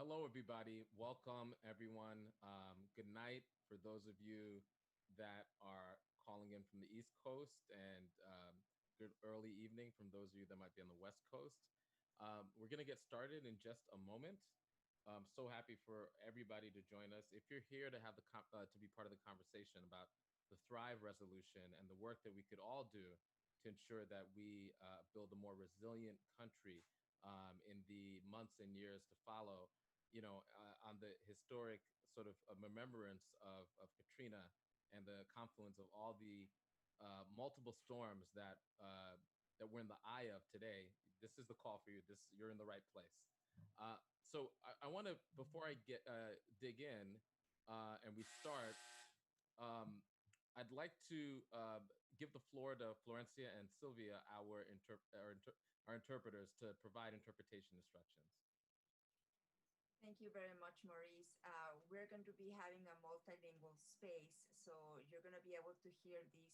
Hello, everybody. Welcome, everyone. Good night for those of you that are calling in from the East Coast, and good early evening from those of you that might be on the West Coast. We're going to get started in just a moment. I'm so happy for everybody to join us. If you're here to have to be part of the conversation about the Thrive Resolution and the work that we could all do to ensure that we build a more resilient country in the months and years to follow, on the historic sort of remembrance of Katrina and the confluence of all the multiple storms that we're in the eye of today. This is the call for you. You're in the right place. So I want to, before I get dig in and we start, I'd like to give the floor to Florencia and Sylvia, our interpreters, to provide interpretation instructions. Thank you very much, Maurice. We're going to be having a multilingual space, so you're going to be able to hear this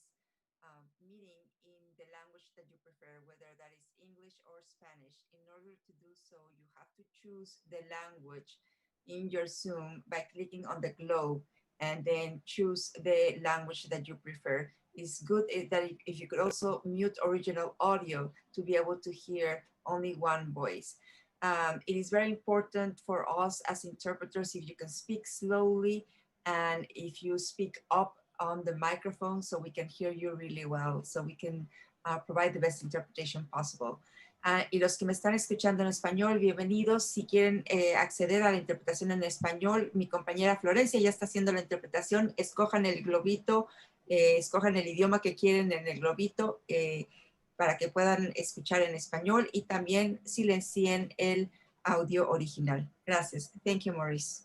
meeting in the language that you prefer, whether that is English or Spanish. In order to do so, you have to choose the language in your Zoom by clicking on the globe and then choose the language that you prefer. It's good that if you could also mute original audio to be able to hear only one voice. It is very important for us as interpreters if you can speak slowly and if you speak up on the microphone so we can hear you really well, so we can provide the best interpretation possible. Y los que me están escuchando en español, bienvenidos. Si quieren acceder a la interpretación en español, mi compañera Florencia ya está haciendo la interpretación. Escojan el globito, escojan el idioma que quieren en el globito. Para que puedan escuchar en español y también silencien el audio original. Gracias. Thank you, Maurice.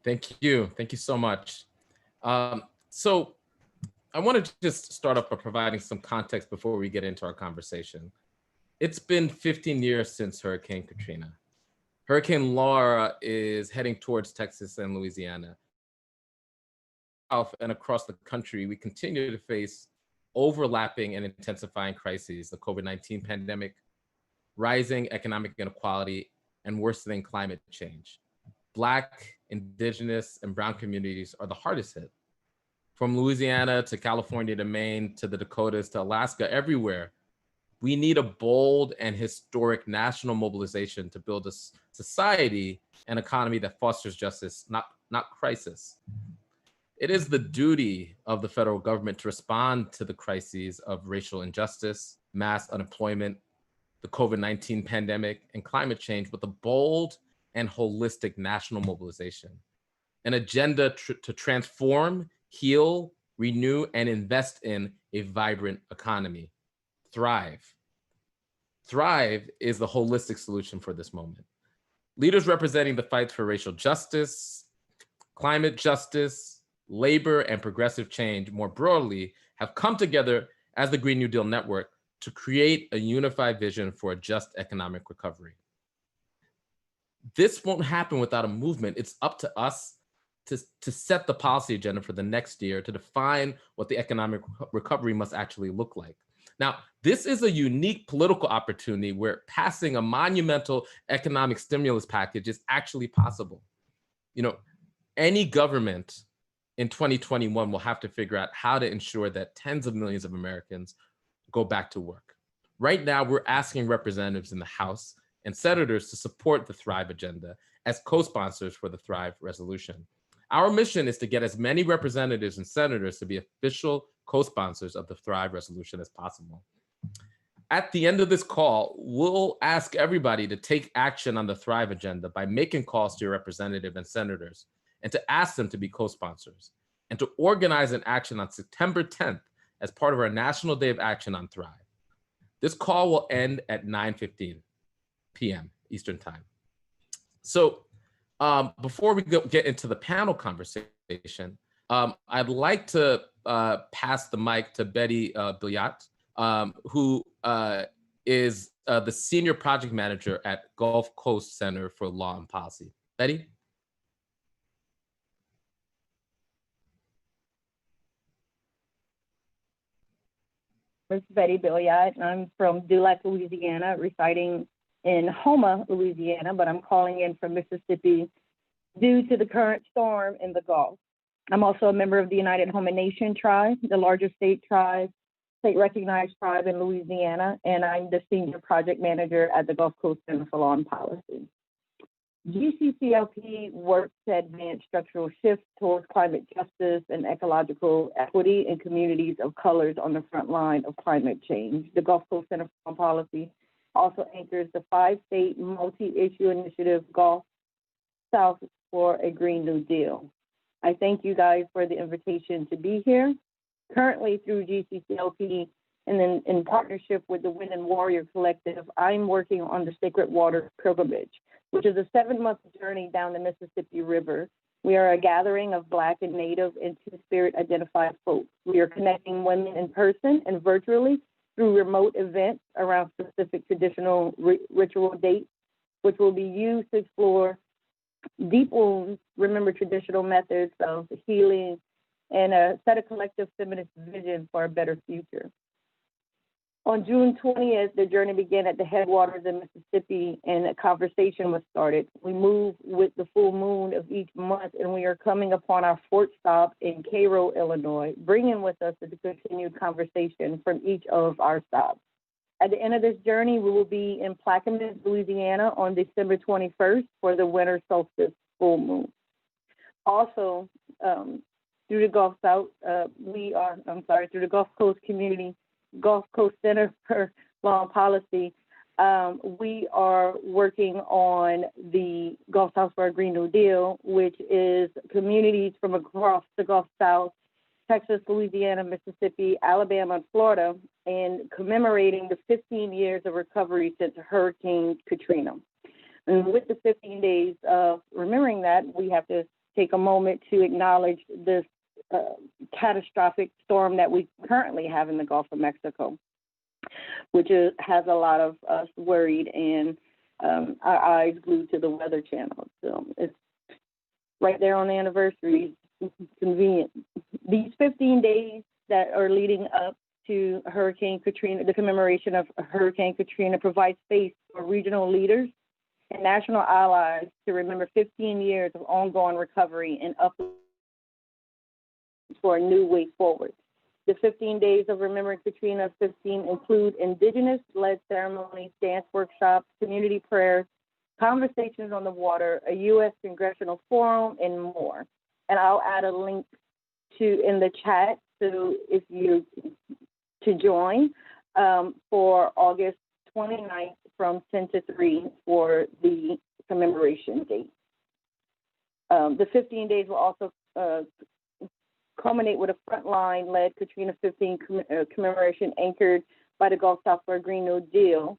Thank you. Thank you so much. So I want to just start off by providing some context before we get into our conversation. It's been 15 years since Hurricane Katrina. Hurricane Laura is heading towards Texas and Louisiana. And across the country, we continue to face overlapping and intensifying crises: the COVID-19 pandemic, rising economic inequality, and worsening climate change. Black, Indigenous, and Brown communities are the hardest hit. From Louisiana to California to Maine to the Dakotas to Alaska, everywhere, we need a bold and historic national mobilization to build a society and economy that fosters justice, not crisis. It is the duty of the federal government to respond to the crises of racial injustice, mass unemployment, the COVID-19 pandemic, and climate change with a bold and holistic national mobilization, an agenda to transform, heal, renew, and invest in a vibrant economy. Thrive. Thrive is the holistic solution for this moment. Leaders representing the fights for racial justice, climate justice, labor, and progressive change more broadly have come together as the Green New Deal Network to create a unified vision for a just economic recovery. This won't happen without a movement. It's up to us to set the policy agenda for the next year, to define what the economic recovery must actually look like. Now, this is a unique political opportunity where passing a monumental economic stimulus package is actually possible. Any government in 2021 will have to figure out how to ensure that tens of millions of Americans go back to work. Right now, we're asking representatives in the House and senators to support the Thrive agenda as co-sponsors for the Thrive resolution. Our mission is to get as many representatives and senators to be official co-sponsors of the Thrive resolution as possible. At the end of this call, we'll ask everybody to take action on the Thrive agenda by making calls to your representative and senators, and to ask them to be co-sponsors, and to organize an action on September 10th as part of our National Day of Action on Thrive. This call will end at 9:15 p.m. Eastern Time. So before we get into the panel conversation, I'd like to pass the mic to Bette Billiot, who is the Senior Project Manager at Gulf Coast Center for Law and Policy. Bette? This is Bette Billiot. I'm from Dulac, Louisiana, residing in Houma, Louisiana, but I'm calling in from Mississippi due to the current storm in the Gulf. I'm also a member of the United Houma Nation tribe, the largest state recognized tribe in Louisiana, and I'm the senior project manager at the Gulf Coast Center for Law and Policy. GCCLP works to advance structural shifts towards climate justice and ecological equity in communities of colors on the front line of climate change. The Gulf Coast Center for Law and Policy also anchors the 5-state multi-issue initiative Gulf South for a Green New Deal. I thank you guys for the invitation to be here. Currently through GCCLP and then in partnership with the Wind and Warrior Collective, I'm working on the Sacred Water Pilgrimage, which is a 7-month journey down the Mississippi River. We are a gathering of Black and Native and Two-Spirit identified folks. We are connecting women in person and virtually through remote events around specific traditional ritual dates, which will be used to explore deep wounds, remember traditional methods of healing, and set a collective feminist vision for a better future. On June 20th, the journey began at the headwaters in Mississippi, and a conversation was started. We move with the full moon of each month, and we are coming upon our 4th stop in Cairo, Illinois, bringing with us the continued conversation from each of our stops. At the end of this journey, we will be in Plaquemines, Louisiana on December 21st for the winter solstice full moon. Also, through the Gulf South, through the Gulf Coast Community, Gulf Coast Center for Law and Policy, we are working on the Gulf South for a Green New Deal, which is communities from across the Gulf South, Texas, Louisiana, Mississippi, Alabama, and Florida, and commemorating the 15 years of recovery since Hurricane Katrina. And with the 15 days of remembering that, we have to take a moment to acknowledge this catastrophic storm that we currently have in the Gulf of Mexico, which has a lot of us worried and our eyes glued to the Weather Channel. So it's right there on the anniversary. It's convenient. These 15 days that are leading up to Hurricane Katrina, the commemoration of Hurricane Katrina, provide space for regional leaders and national allies to remember 15 years of ongoing recovery and uplift for a new way forward. The 15 days of Remembering Katrina 15 include Indigenous-led ceremonies, dance workshops, community prayers, conversations on the water, a U.S. congressional forum, and more. And I'll add a link in the chat so if you to join for August 29th from 10 to 3 for the commemoration date. The 15 days will also culminate with a frontline-led Katrina 15 commemoration anchored by the Gulf South for a Green New Deal.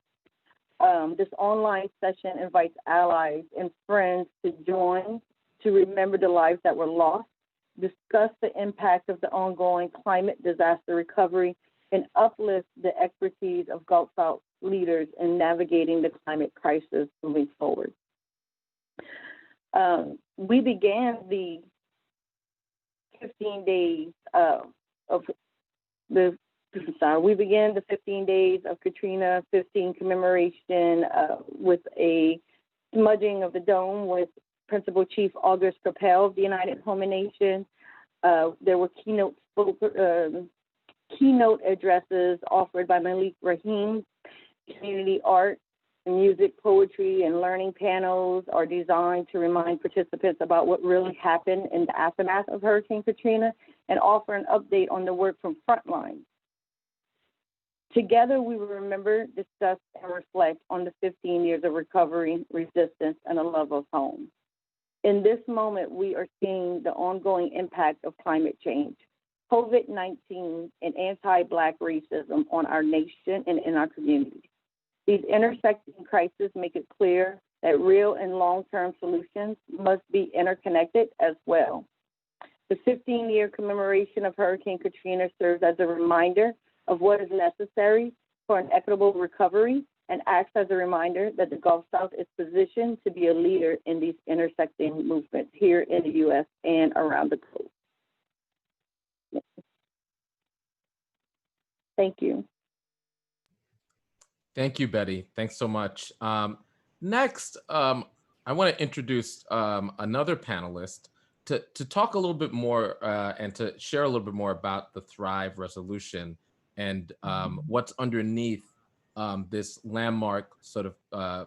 This online session invites allies and friends to join to remember the lives that were lost, discuss the impact of the ongoing climate disaster recovery, and uplift the expertise of Gulf South leaders in navigating the climate crisis moving forward. We began the 15 days we began the 15 days of Katrina 15 commemoration with a smudging of the dome with Principal Chief August Capel of the United Houma Nation. There were keynote addresses offered by Malik Rahim. Community art, music, poetry, and learning panels are designed to remind participants about what really happened in the aftermath of Hurricane Katrina and offer an update on the work from Frontline. Together, we will remember, discuss, and reflect on the 15 years of recovery, resistance, and a love of home. In this moment, we are seeing the ongoing impact of climate change, COVID-19, and anti-Black racism on our nation and in our communities. These intersecting crises make it clear that real and long-term solutions must be interconnected as well. The 15-year commemoration of Hurricane Katrina serves as a reminder of what is necessary for an equitable recovery and acts as a reminder that the Gulf South is positioned to be a leader in these intersecting movements here in the U.S. and around the globe. Thank you. Thank you, Betty. Thanks so much. Next, I want to introduce another panelist to talk a little bit more and to share a little bit more about the Thrive resolution and what's underneath this landmark sort of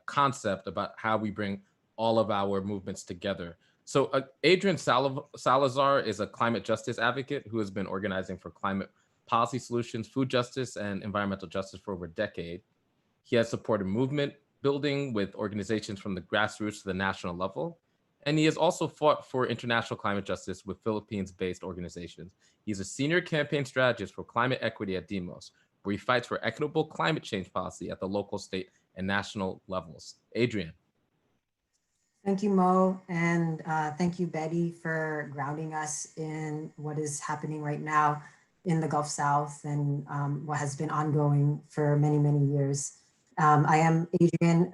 concept about how we bring all of our movements together. So Adrien Salazar is a climate justice advocate who has been organizing for climate policy solutions, food justice, and environmental justice for over a decade. He has supported movement building with organizations from the grassroots to the national level. And he has also fought for international climate justice with Philippines-based organizations. He's a senior campaign strategist for climate equity at Demos, where he fights for equitable climate change policy at the local, state, and national levels. Adrien. Thank you, Mo, and thank you, Betty, for grounding us in what is happening right now in the Gulf South and what has been ongoing for many, many years. I am Adrien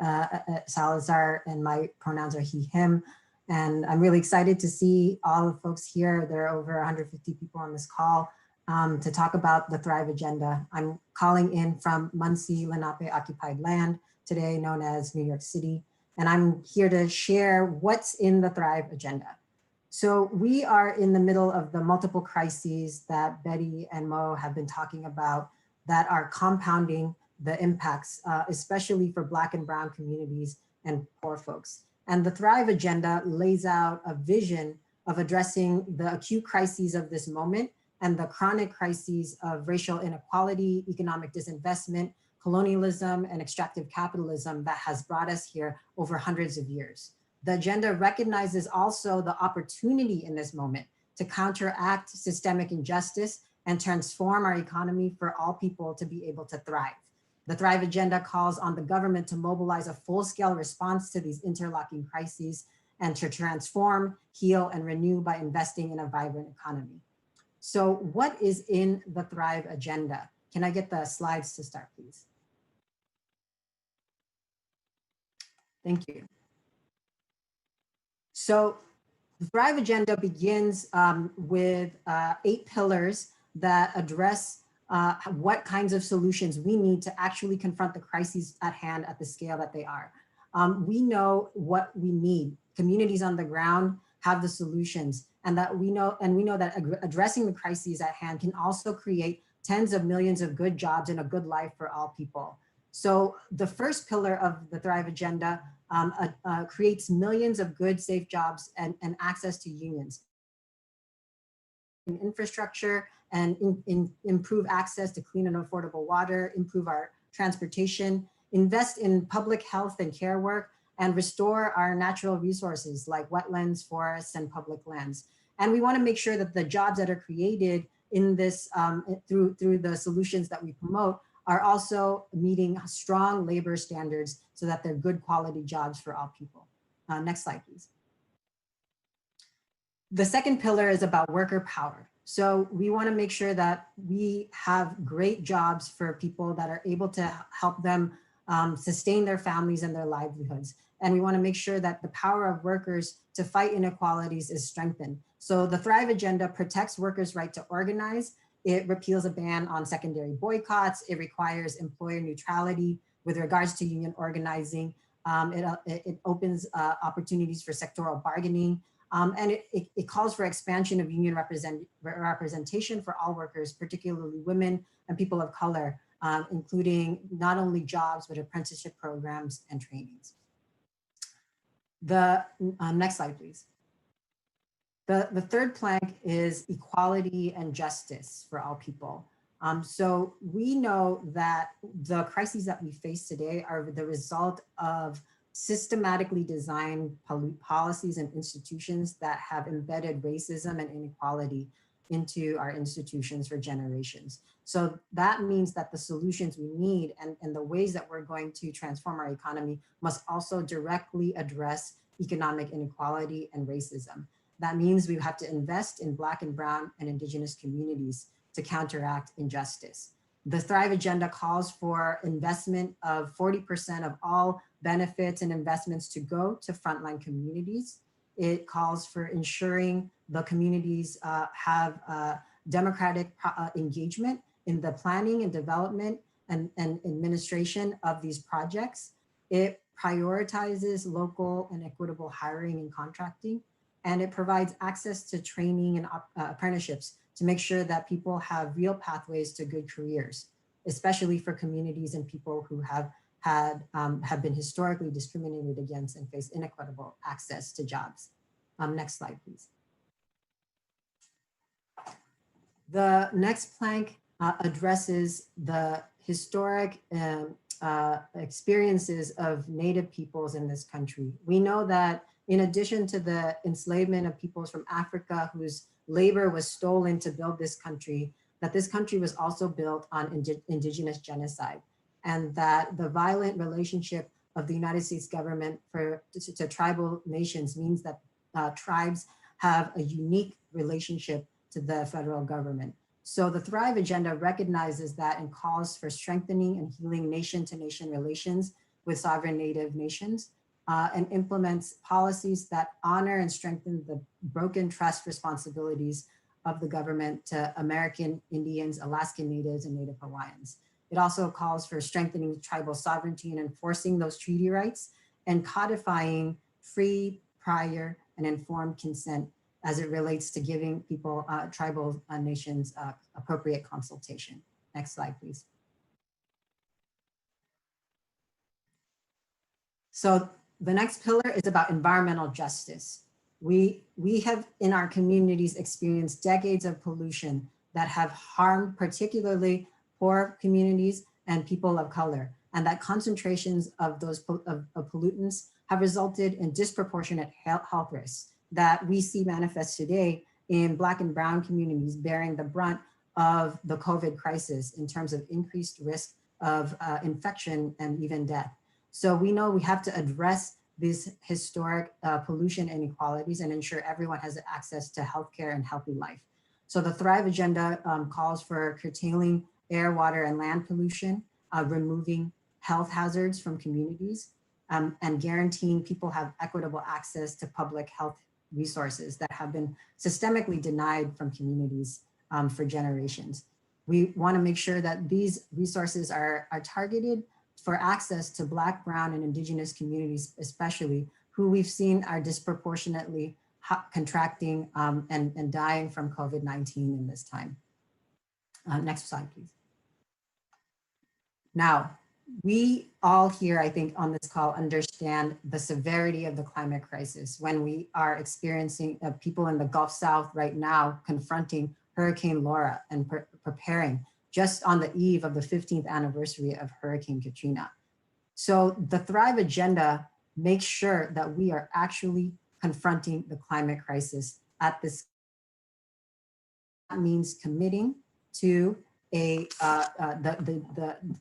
Salazar, and my pronouns are he, him, and I'm really excited to see all the folks here. There are over 150 people on this call to talk about the Thrive Agenda. I'm calling in from Muncie, Lenape occupied land, today known as New York City. And I'm here to share what's in the Thrive Agenda. So we are in the middle of the multiple crises that Betty and Mo have been talking about that are compounding the impacts, especially for Black and Brown communities and poor folks. And the Thrive Agenda lays out a vision of addressing the acute crises of this moment and the chronic crises of racial inequality, economic disinvestment, colonialism, and extractive capitalism that has brought us here over hundreds of years. The agenda recognizes also the opportunity in this moment to counteract systemic injustice and transform our economy for all people to be able to thrive. The Thrive Agenda calls on the government to mobilize a full-scale response to these interlocking crises and to transform, heal, and renew by investing in a vibrant economy. So what is in the Thrive Agenda? Can I get the slides to start, please? Thank you. So the Thrive Agenda begins with 8 pillars that address what kinds of solutions we need to actually confront the crises at hand at the scale that they are. We know what we need. Communities on the ground have the solutions, and we know that addressing the crises at hand can also create tens of millions of good jobs and a good life for all people. So the first pillar of the Thrive Agenda creates millions of good, safe jobs and access to unions, in infrastructure, and improve access to clean and affordable water, improve our transportation, invest in public health and care work, and restore our natural resources like wetlands, forests, and public lands. And we want to make sure that the jobs that are created in this through the solutions that we promote are also meeting strong labor standards so that they're good quality jobs for all people. Next slide, please. The second pillar is about worker power. So we want to make sure that we have great jobs for people that are able to help them sustain their families and their livelihoods. And we want to make sure that the power of workers to fight inequalities is strengthened. So the Thrive Agenda protects workers' right to organize. It repeals a ban on secondary boycotts. It requires employer neutrality with regards to union organizing. It opens opportunities for sectoral bargaining. And it calls for expansion of union representation for all workers, particularly women and people of color, including not only jobs, but apprenticeship programs and trainings. The next slide, please. The third plank is equality and justice for all people. So we know that the crises that we face today are the result of systematically designed policies and institutions that have embedded racism and inequality into our institutions for generations. So that means that the solutions we need and the ways that we're going to transform our economy must also directly address economic inequality and racism. That means we have to invest in Black and Brown and Indigenous communities to counteract injustice. The Thrive Agenda calls for investment of 40% of all benefits and investments to go to frontline communities. It calls for ensuring the communities have democratic engagement in the planning and development and administration of these projects. It prioritizes local and equitable hiring and contracting, and it provides access to training and apprenticeships to make sure that people have real pathways to good careers, especially for communities and people who have been historically discriminated against and face inequitable access to jobs. Next slide, please. The next plank addresses the historic experiences of Native peoples in this country. We know that in addition to the enslavement of peoples from Africa whose labor was stolen to build this country, that this country was also built on indigenous genocide, and that the violent relationship of the United States government to tribal nations means that tribes have a unique relationship to the federal government. So the Thrive Agenda recognizes that and calls for strengthening and healing nation-to-nation relations with sovereign Native nations, and implements policies that honor and strengthen the broken trust responsibilities of the government to American Indians, Alaskan Natives, and Native Hawaiians. It also calls for strengthening tribal sovereignty and enforcing those treaty rights and codifying free, prior, and informed consent as it relates to giving people, tribal nations, appropriate consultation. Next slide, please. So the next pillar is about environmental justice. We have in our communities experienced decades of pollution that have harmed particularly poor communities and people of color, and that concentrations of those pollutants have resulted in disproportionate health risks that we see manifest today in Black and Brown communities bearing the brunt of the COVID crisis in terms of increased risk of infection and even death. So we know we have to address these historic pollution inequalities and ensure everyone has access to healthcare and healthy life. So the Thrive Agenda calls for curtailing air, water, and land pollution, removing health hazards from communities, and guaranteeing people have equitable access to public health resources that have been systemically denied from communities for generations. We want to make sure that these resources are targeted for access to Black, Brown, and Indigenous communities, especially, who we've seen are disproportionately contracting and dying from COVID-19 in this time. Next slide, please. Now, we all here, I think, on this call understand the severity of the climate crisis when we are experiencing people in the Gulf South right now confronting Hurricane Laura and preparing just on the eve of the 15th anniversary of Hurricane Katrina. So the Thrive Agenda makes sure that we are actually confronting the climate crisis at this. That means committing to the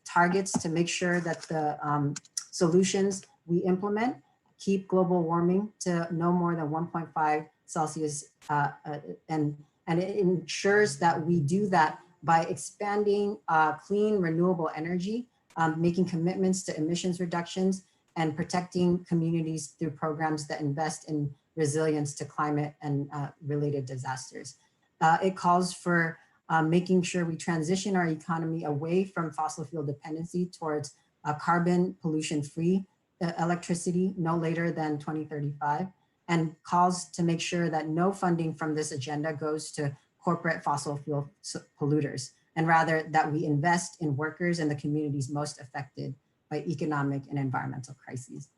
targets to make sure that the solutions we implement keep global warming to no more than 1.5 Celsius, and it ensures that we do that by expanding clean, renewable energy, making commitments to emissions reductions, and protecting communities through programs that invest in resilience to climate and related disasters. It calls for making sure we transition our economy away from fossil fuel dependency towards carbon pollution-free electricity no later than 2035, and calls to make sure that no funding from this agenda goes to corporate fossil fuel polluters, and rather that we invest in workers and the communities most affected by economic and environmental crises.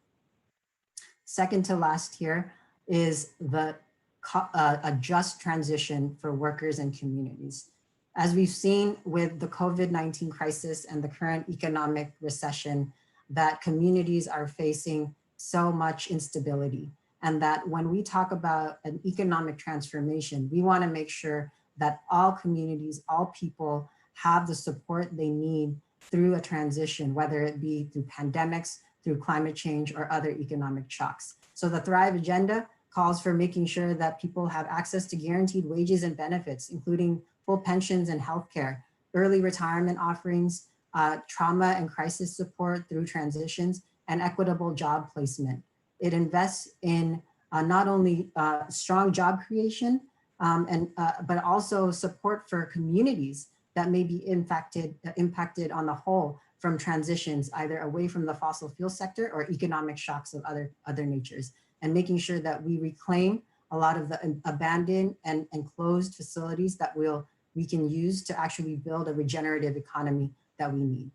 Second to last here is a just transition for workers and communities. As we've seen with the COVID-19 crisis and the current economic recession, that communities are facing so much instability, and that when we talk about an economic transformation, we want to make sure that all communities, all people have the support they need through a transition, whether it be through pandemics, through climate change, or other economic shocks. So the Thrive Agenda calls for making sure that people have access to guaranteed wages and benefits, including full pensions and healthcare, early retirement offerings, trauma and crisis support through transitions, and equitable job placement. It invests in not only strong job creation, but also support for communities that may be impacted on the whole from transitions, either away from the fossil fuel sector or economic shocks of other natures, and making sure that we reclaim a lot of the abandoned and closed facilities that we can use to actually build a regenerative economy that we need.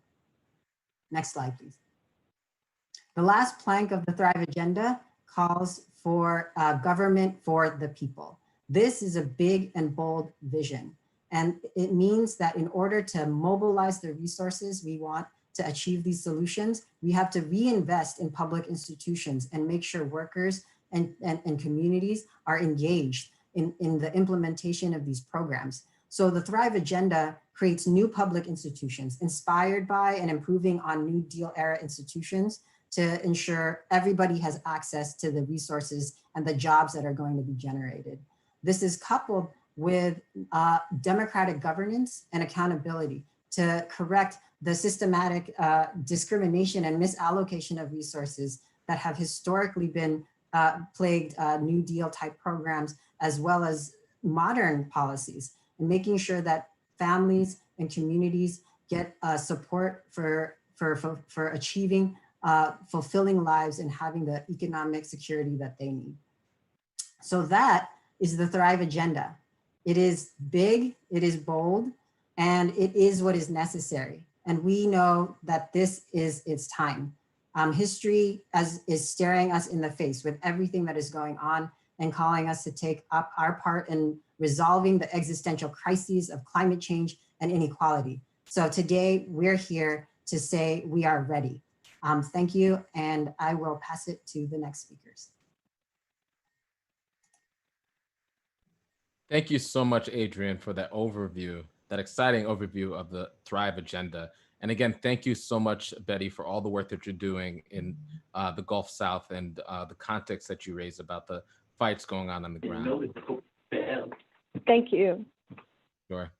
Next slide, please. The last plank of the Thrive Agenda calls for government for the people. This is a big and bold vision. And it means that in order to mobilize the resources we want to achieve these solutions, we have to reinvest in public institutions and make sure workers and communities are engaged in the implementation of these programs. So the Thrive Agenda creates new public institutions inspired by and improving on New Deal era institutions to ensure everybody has access to the resources and the jobs that are going to be generated. This is coupled with democratic governance and accountability to correct the systematic discrimination and misallocation of resources that have historically been plagued New Deal type programs, as well as modern policies, and making sure that families and communities get support for achieving fulfilling lives and having the economic security that they need. So that is the Thrive Agenda. It is big, it is bold, and it is what is necessary. And we know that this is its time. History is staring us in the face with everything that is going on and calling us to take up our part in resolving the existential crises of climate change and inequality. So today we're here to say we are ready. Thank you, and I will pass it to the next speakers. Thank you so much, Adrien, for that overview, that exciting overview of the Thrive Agenda. And again, thank you so much, Bette, for all the work that you're doing in the Gulf South and the context that you raised about the fights going on the ground. Thank you. Sure.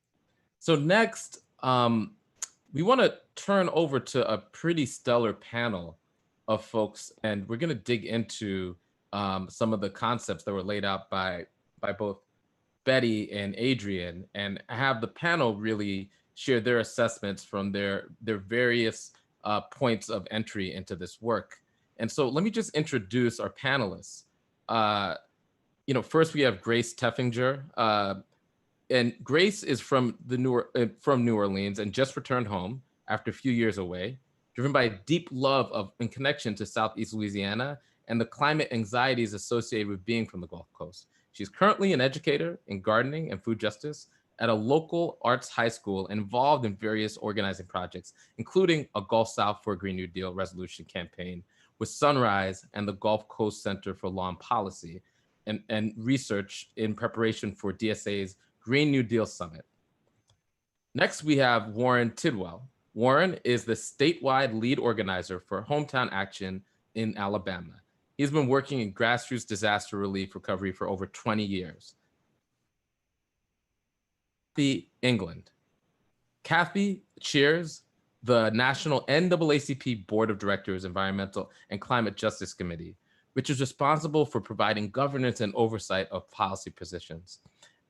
So next, we want to turn over to a pretty stellar panel of folks, and we're going to dig into some of the concepts that were laid out by both Bette and Adrien, and have the panel really share their assessments from their various points of entry into this work. And so let me just introduce our panelists. First we have Grace Treffinger, and Grace is from New Orleans and just returned home after a few years away, driven by a deep love of and connection to Southeast Louisiana and the climate anxieties associated with being from the Gulf Coast. She's currently an educator in gardening and food justice at a local arts high school, involved in various organizing projects, including a Gulf South for a Green New Deal resolution campaign with Sunrise and the Gulf Coast Center for Law and Policy, and research in preparation for DSA's Green New Deal Summit. Next, we have Warren Tidwell. Warren is the statewide lead organizer for Hometown Action in Alabama. He's been working in grassroots disaster relief recovery for over 20 years. England. Kathy chairs the National NAACP Board of Directors Environmental and Climate Justice Committee, which is responsible for providing governance and oversight of policy positions.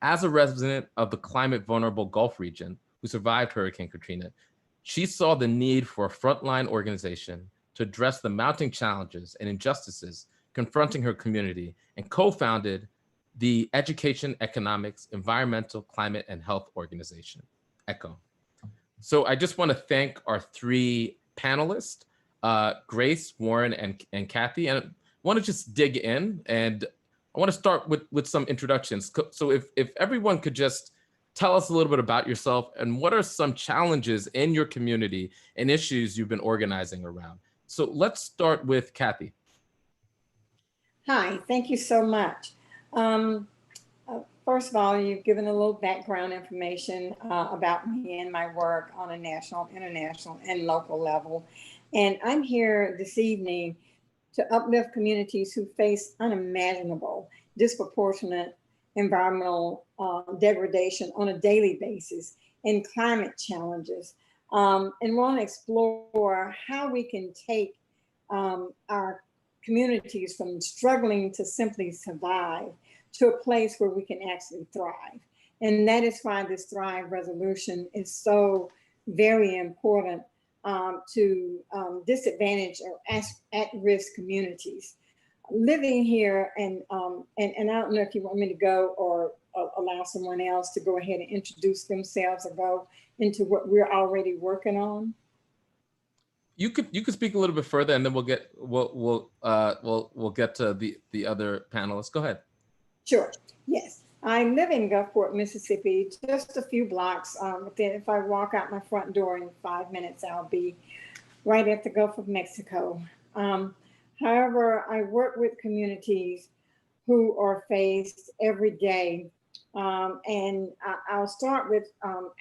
As a resident of the climate vulnerable Gulf region who survived Hurricane Katrina, she saw the need for a frontline organization to address the mounting challenges and injustices confronting her community, and co-founded the Education, Economics, Environmental, Climate, and Health Organization, ECHO. So I just want to thank our three panelists, Grace, Warren, and Kathy, and I want to just dig in, and I want to start with some introductions. So if everyone could just tell us a little bit about yourself and what are some challenges in your community and issues you've been organizing around. So let's start with Kathy. Hi, thank you so much. First of all, you've given a little background information about me and my work on a national, international, and local level. And I'm here this evening to uplift communities who face unimaginable, disproportionate environmental degradation on a daily basis and climate challenges, and want to explore how we can take our communities from struggling to simply survive to a place where we can actually thrive. And that is why this Thrive resolution is so very important to disadvantaged or at-risk communities. Living here, and I don't know if you want me to go or allow someone else to go ahead and introduce themselves or go into what we're already working on. You could speak a little bit further, and then we'll get to the other panelists. Go ahead. Sure. Yes, I live in Gulfport, Mississippi, just a few blocks. Then if I walk out my front door in 5 minutes, I'll be right at the Gulf of Mexico. However, I work with communities who are faced every day. And I'll start with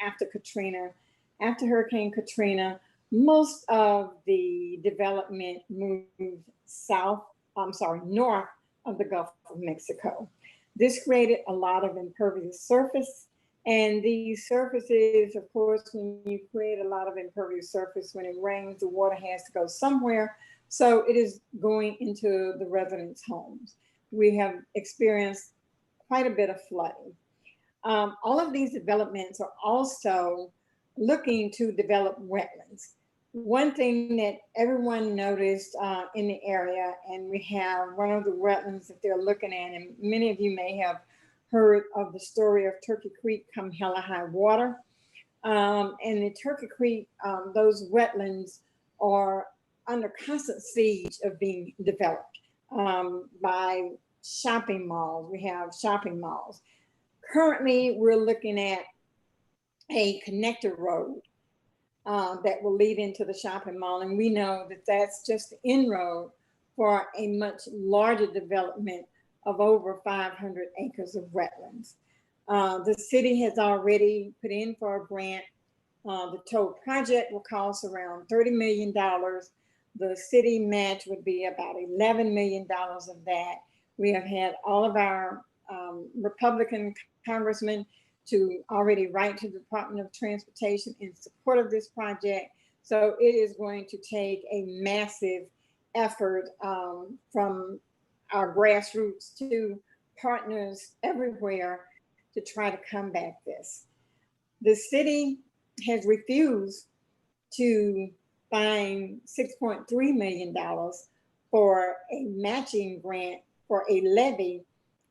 after Katrina. After Hurricane Katrina, most of the development moved north of the Gulf of Mexico. This created a lot of impervious surface. And these surfaces, of course, when you create a lot of impervious surface, when it rains, the water has to go somewhere. So it is going into the residents' homes. We have experienced quite a bit of flooding. All of these developments are also looking to develop wetlands. One thing that everyone noticed in the area, and we have one of the wetlands that they're looking at, and many of you may have heard of the story of Turkey Creek come hella high water. And in Turkey Creek, those wetlands are under constant siege of being developed by shopping malls. We have shopping malls. Currently, we're looking at a connector road that will lead into the shopping mall. And we know that that's just the inroad for a much larger development of over 500 acres of wetlands. The city has already put in for a grant. The total project will cost around $30 million. The city match would be about $11 million of that. We have had all of our Republican congressmen to already write to the Department of Transportation in support of this project. So it is going to take a massive effort from our grassroots to partners everywhere to try to combat this. The city has refused to find $6.3 million for a matching grant for a levee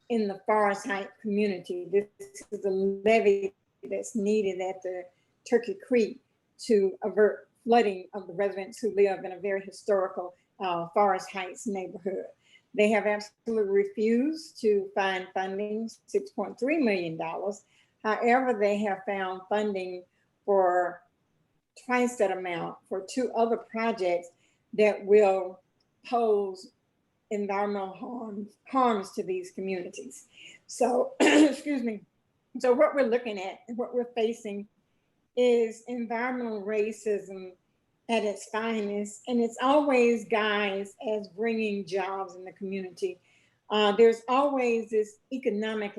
in the Forest Heights community. This is a levee that's needed at the Turkey Creek to avert flooding of the residents who live in a very historical Forest Heights neighborhood. They have absolutely refused to find funding, $6.3 million. However, they have found funding for twice that amount for two other projects that will pose environmental harms to these communities. So, excuse me. So what we're looking at and what we're facing is environmental racism at its finest, and it's always guised as bringing jobs in the community. There's always this economic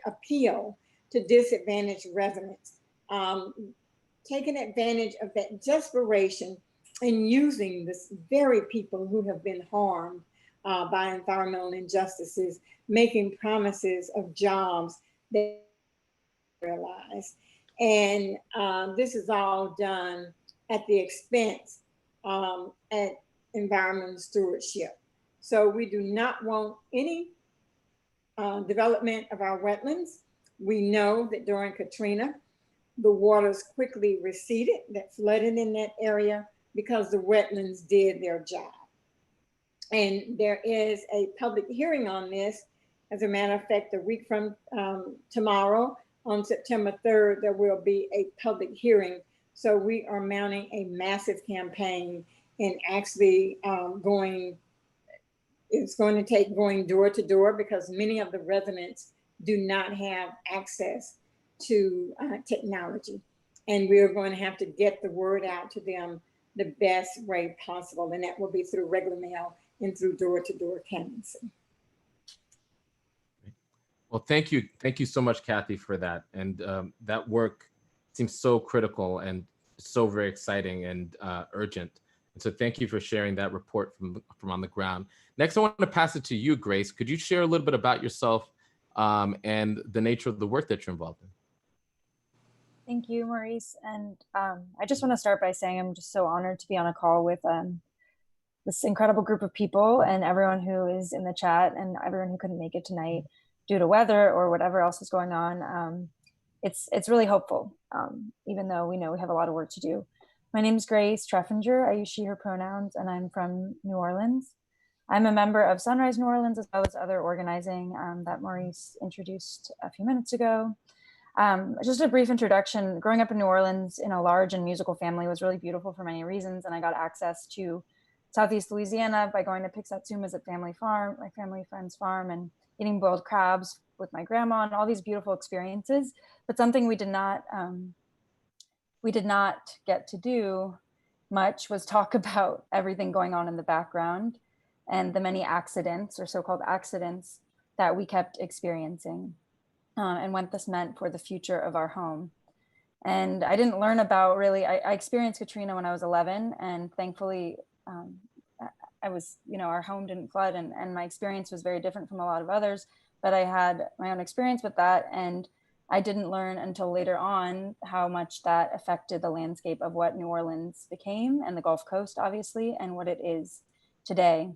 appeal to disadvantaged residents, taking advantage of that desperation and using this very people who have been harmed by environmental injustices, making promises of jobs that realize. And this is all done at the expense at environmental stewardship. So we do not want any development of our wetlands. We know that during Katrina, the waters quickly receded that flooded in that area because the wetlands did their job. And there is a public hearing on this. As a matter of fact, a week from tomorrow, on September 3rd, there will be a public hearing. So we are mounting a massive campaign and actually going door to door because many of the residents do not have access to technology. And we're going to have to get the word out to them the best way possible. And that will be through regular mail and through door-to-door canvassing. Well, thank you. Thank you so much, Kathy, for that. And that work seems so critical and so very exciting and urgent. And so thank you for sharing that report from on the ground. Next, I want to pass it to you, Grace. Could you share a little bit about yourself and the nature of the work that you're involved in. Thank you, Maurice. And I just want to start by saying I'm just so honored to be on a call with this incredible group of people and everyone who is in the chat and everyone who couldn't make it tonight due to weather or whatever else is going on. It's really hopeful, even though we know we have a lot of work to do. My name is Grace Treffinger. I use she, her pronouns, and I'm from New Orleans. I'm a member of Sunrise New Orleans, as well as other organizing that Maurice introduced a few minutes ago. Just a brief introduction. Growing up in New Orleans in a large and musical family was really beautiful for many reasons, and I got access to Southeast Louisiana by going to Pixatsumas at my family friend's farm, and eating boiled crabs with my grandma, and all these beautiful experiences. But something we did not get to do much was talk about everything going on in the background and the many accidents or so-called accidents that we kept experiencing, and what this meant for the future of our home. And I didn't learn about really, I experienced Katrina when I was 11, and thankfully I was, our home didn't flood, and my experience was very different from a lot of others, but I had my own experience with that. And I didn't learn until later on how much that affected the landscape of what New Orleans became, and the Gulf Coast, obviously, and what it is today,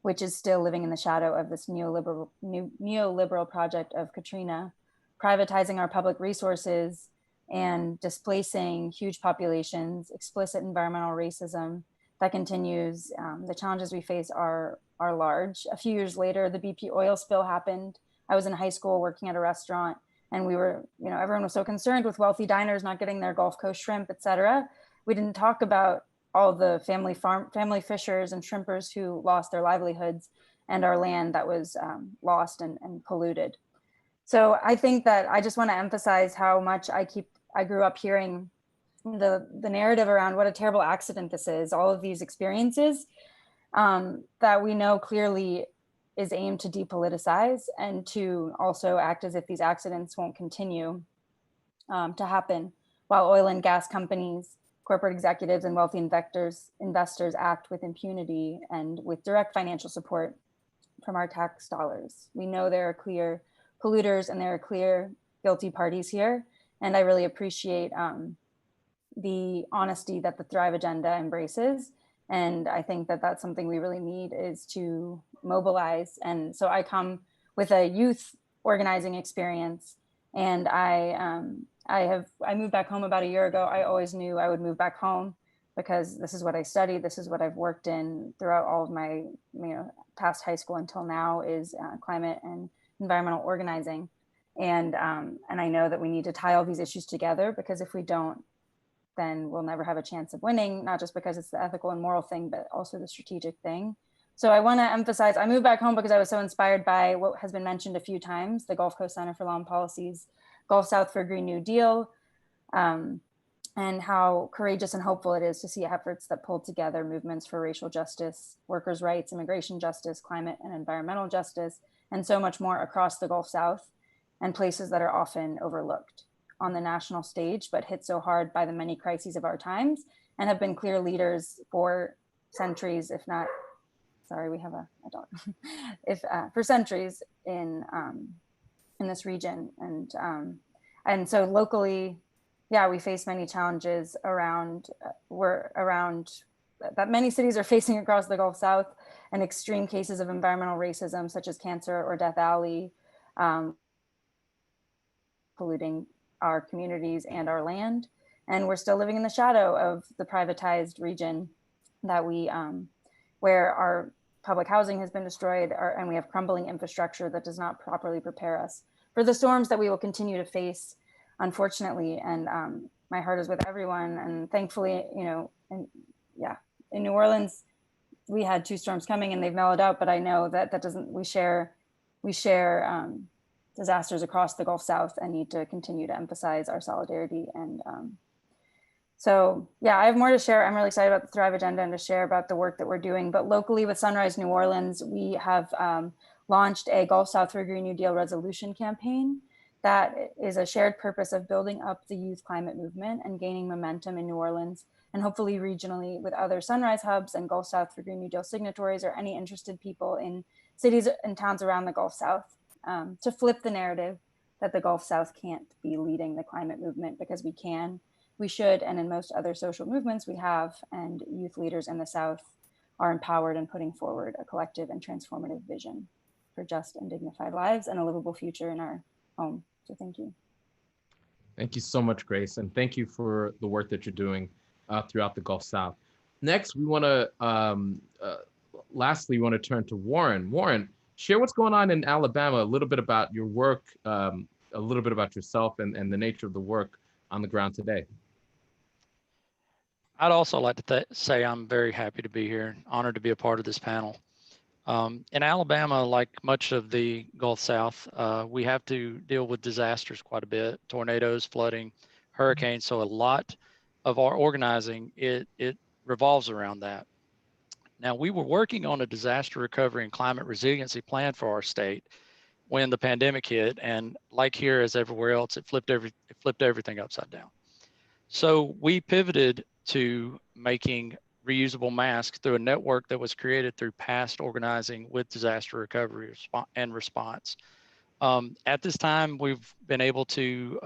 which is still living in the shadow of this neoliberal project of Katrina, privatizing our public resources and displacing huge populations, explicit environmental racism that continues. The challenges we face are large. A few years later, the BP oil spill happened. I was in high school working at a restaurant, and we were, everyone was so concerned with wealthy diners not getting their Gulf Coast shrimp, et cetera. We didn't talk about all the family fishers and shrimpers who lost their livelihoods, and our land that was lost and polluted. So I think that I just want to emphasize how much I grew up hearing the narrative around what a terrible accident this is, all of these experiences that we know clearly is aimed to depoliticize and to also act as if these accidents won't continue to happen, while oil and gas companies, corporate executives, and wealthy investors act with impunity and with direct financial support from our tax dollars. We know there are clear polluters and there are clear guilty parties here. And I really appreciate the honesty that the Thrive Agenda embraces. And I think that that's something we really need, is to mobilize. And so I come with a youth organizing experience, and I moved back home about a year ago. I always knew I would move back home because this is what I studied. This is what I've worked in throughout all of my past high school until now, is climate and environmental organizing. And I know that we need to tie all these issues together, because if we don't, then we'll never have a chance of winning, not just because it's the ethical and moral thing, but also the strategic thing. So I want to emphasize, I moved back home because I was so inspired by what has been mentioned a few times, the Gulf Coast Center for Law and Policy's Gulf South for a Green New Deal, and how courageous and hopeful it is to see efforts that pull together movements for racial justice, workers' rights, immigration justice, climate and environmental justice, and so much more across the Gulf South, and places that are often overlooked on the national stage, but hit so hard by the many crises of our times, and have been clear leaders for centuries, if not, sorry, we have a dog, for centuries in this region. And so locally, yeah, we face many challenges around that many cities are facing across the Gulf South, and extreme cases of environmental racism, such as Cancer or Death Alley, polluting our communities and our land. And we're still living in the shadow of the privatized region that we, where our public housing has been destroyed, and we have crumbling infrastructure that does not properly prepare us for the storms that we will continue to face, unfortunately. And my heart is with everyone. And thankfully, in New Orleans, we had 2 storms coming and they've mellowed out, but I know that we share disasters across the Gulf South, and need to continue to emphasize our solidarity. And so, yeah, I have more to share. I'm really excited about the Thrive Agenda and to share about the work that we're doing. But locally with Sunrise New Orleans, we have launched a Gulf South for a Green New Deal resolution campaign that is a shared purpose of building up the youth climate movement and gaining momentum in New Orleans, and hopefully regionally with other Sunrise hubs and Gulf South for Green New Deal signatories, or any interested people in cities and towns around the Gulf South. to flip the narrative that the Gulf South can't be leading the climate movement, because we can, we should, and in most other social movements we have, and youth leaders in the South are empowered in putting forward a collective and transformative vision for just and dignified lives and a livable future in our home. So thank you. Thank you so much, Grace, and thank you for the work that you're doing throughout the Gulf South. Next, we want to, lastly, we want to turn to Warren. Warren, share what's going on in Alabama, a little bit about your work, a little bit about yourself and the nature of the work on the ground today. I'd also like to say I'm very happy to be here, honored to be a part of this panel. In Alabama, like much of the Gulf South, we have to deal with disasters quite a bit, tornadoes, flooding, hurricanes. So a lot of our organizing, it revolves around that. Now, we were working on a disaster recovery and climate resiliency plan for our state when the pandemic hit, and like here as everywhere else, it flipped everything upside down. So we pivoted to making reusable masks through a network that was created through past organizing with disaster recovery and response. At this time, we've been able to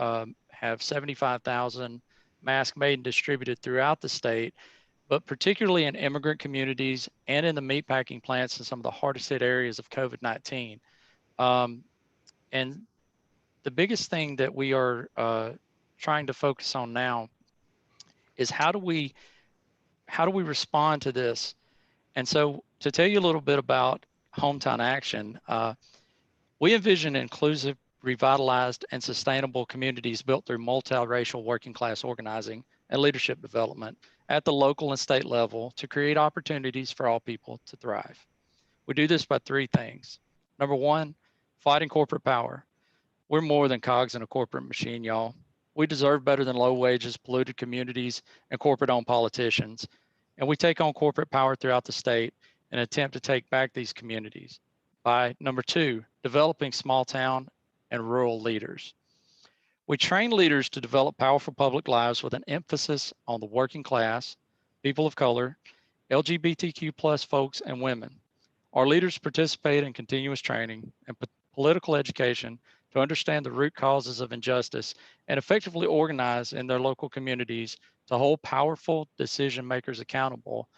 have 75,000 masks made and distributed throughout the state, but particularly in immigrant communities and in the meatpacking plants in some of the hardest hit areas of COVID-19. And the biggest thing that we are trying to focus on now is how do we respond to this? And so to tell you a little bit about Hometown Action, we envision inclusive, revitalized, and sustainable communities built through multiracial working class organizing and leadership development at the local and state level to create opportunities for all people to thrive. We do this by three things. Number one, fighting corporate power. We're more than cogs in a corporate machine, y'all. We deserve better than low wages, polluted communities, and corporate-owned politicians. And we take on corporate power throughout the state and attempt to take back these communities by, number two, developing small town and rural leaders. We train leaders to develop powerful public lives with an emphasis on the working class, people of color, LGBTQ+ folks, and women. Our leaders participate in continuous training and political education to understand the root causes of injustice and effectively organize in their local communities to hold powerful decision makers accountable,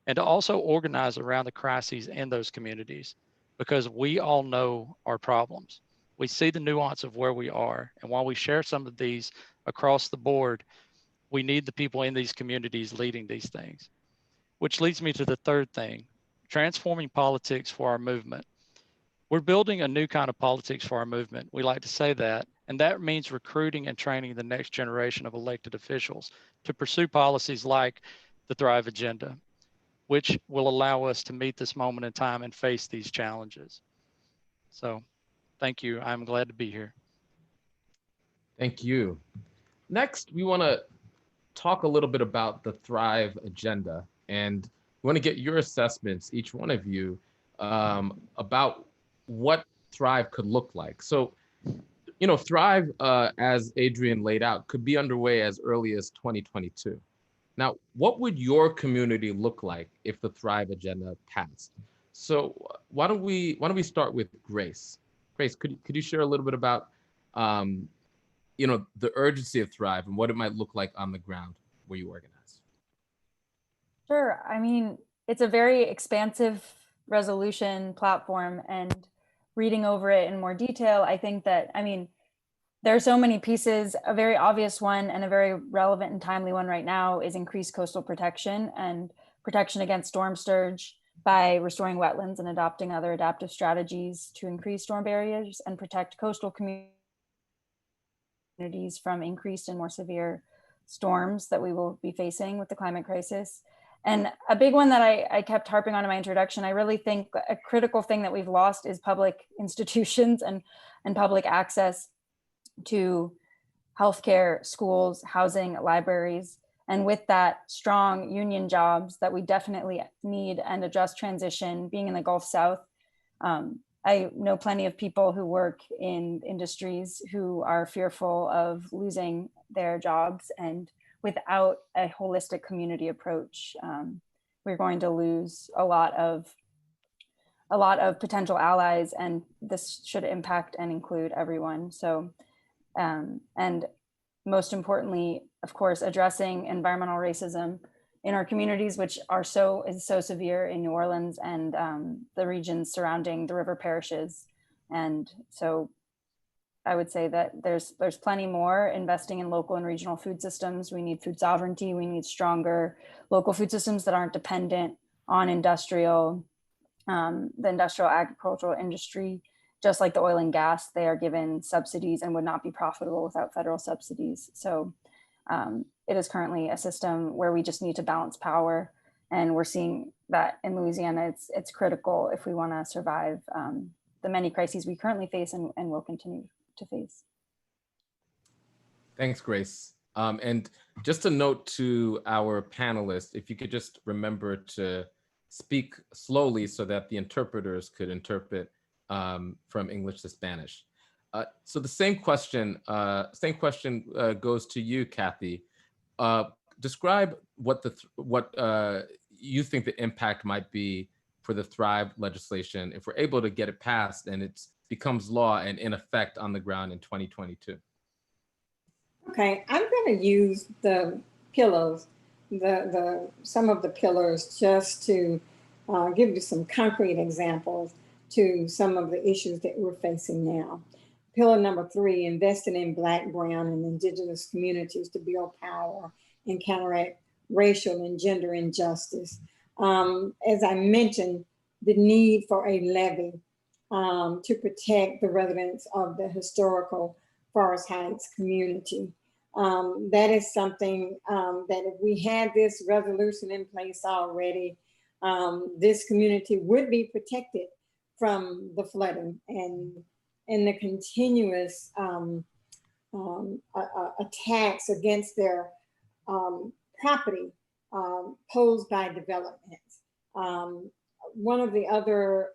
and to also organize around the crises in those communities, because we all know our problems. We see the nuance of where we are, and while we share some of these across the board, we need the people in these communities leading these things. Which leads me to the third thing, transforming politics for our movement. We're building a new kind of politics for our movement. We like to say that, and that means recruiting and training the next generation of elected officials to pursue policies like the Thrive Agenda, which will allow us to meet this moment in time and face these challenges. So thank you. I'm glad to be here. Thank you. Next, we want to talk a little bit about the Thrive Agenda, and we want to get your assessments, each one of you, about what Thrive could look like. So, you know, Thrive, as Adrien laid out, could be underway as early as 2022. Now, what would your community look like if the Thrive Agenda passed? So why don't we start with Grace? Grace, could you share a little bit about you know, the urgency of Thrive and what it might look like on the ground where you organize? Sure. I mean, it's a very expansive resolution platform, and reading over it in more detail, I think that, I mean, there are so many pieces. A very obvious one and a very relevant and timely one right now is increased coastal protection and protection against storm surge by restoring wetlands and adopting other adaptive strategies to increase storm barriers and protect coastal communities from increased and more severe storms that we will be facing with the climate crisis. And a big one that I kept harping on in my introduction, I really think a critical thing that we've lost is public institutions and public access to healthcare, schools, housing, libraries, and with that, strong union jobs that we definitely need, and a just transition. Being in the Gulf South, I know plenty of people who work in industries who are fearful of losing their jobs, and without a holistic community approach, we're going to lose a lot of a lot of potential allies, and this should impact and include everyone. So, and most importantly, of course, addressing environmental racism in our communities, which is so severe in New Orleans and the regions surrounding the river parishes. And so I would say that there's plenty more investing in local and regional food systems. We need food sovereignty. We need stronger local food systems that aren't dependent on the industrial agricultural industry. Just like the oil and gas, they are given subsidies and would not be profitable without federal subsidies. So it is currently a system where we just need to balance power. And we're seeing that in Louisiana, it's critical if we want to survive the many crises we currently face and will continue to face. Thanks, Grace. And just a note to our panelists, if you could just remember to speak slowly so that the interpreters could interpret from English to Spanish. So the same question goes to you, Kathy. Describe what you think the impact might be for the Thrive legislation if we're able to get it passed and it becomes law and in effect on the ground in 2022. Okay, I'm going to use the pillars, some of the pillars, just to give you some concrete examples to some of the issues that we're facing now. Pillar number 3, investing in Black, Brown, and Indigenous communities to build power and counteract racial and gender injustice. As I mentioned, the need for a levy to protect the residents of the historical Forest Heights community. That is something that if we had this resolution in place already, this community would be protected from the flooding and the continuous attacks against their property posed by development. One of the other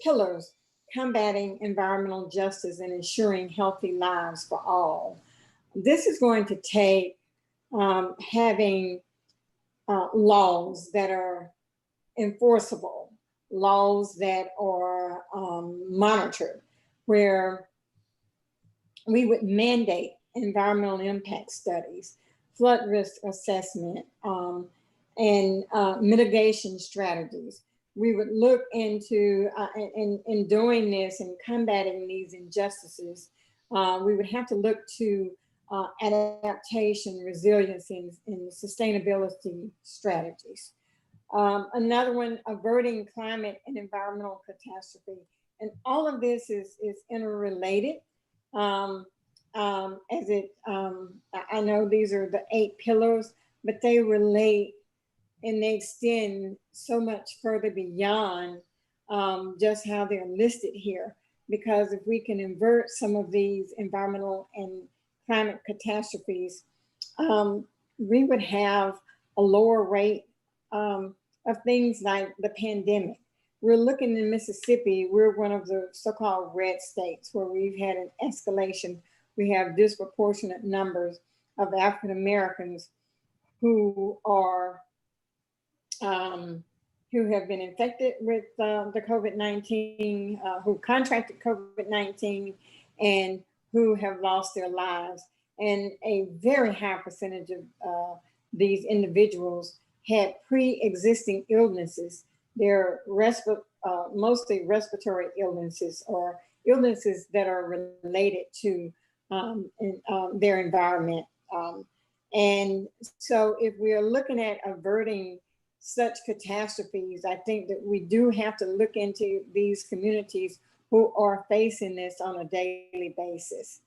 pillars, combating environmental justice and ensuring healthy lives for all. This is going to take having laws that are enforceable, laws that are monitored, where we would mandate environmental impact studies, flood risk assessment, and mitigation strategies. We would look into, in doing this and combating these injustices, we would have to look to adaptation, resilience, and sustainability strategies. Another one, averting climate and environmental catastrophe. And all of this is interrelated. I know these are the 8 pillars, but they relate and they extend so much further beyond just how they're listed here. Because if we can invert some of these environmental and climate catastrophes, we would have a lower rate of things like the pandemic. We're looking in Mississippi, we're one of the so-called red states where we've had an escalation. We have disproportionate numbers of African Americans who are who have been infected with the COVID-19, who contracted COVID-19, and who have lost their lives. And a very high percentage of these individuals had pre-existing illnesses. They're mostly respiratory illnesses or illnesses that are related to their environment. And so if we are looking at averting such catastrophes, I think that we do have to look into these communities who are facing this on a daily basis.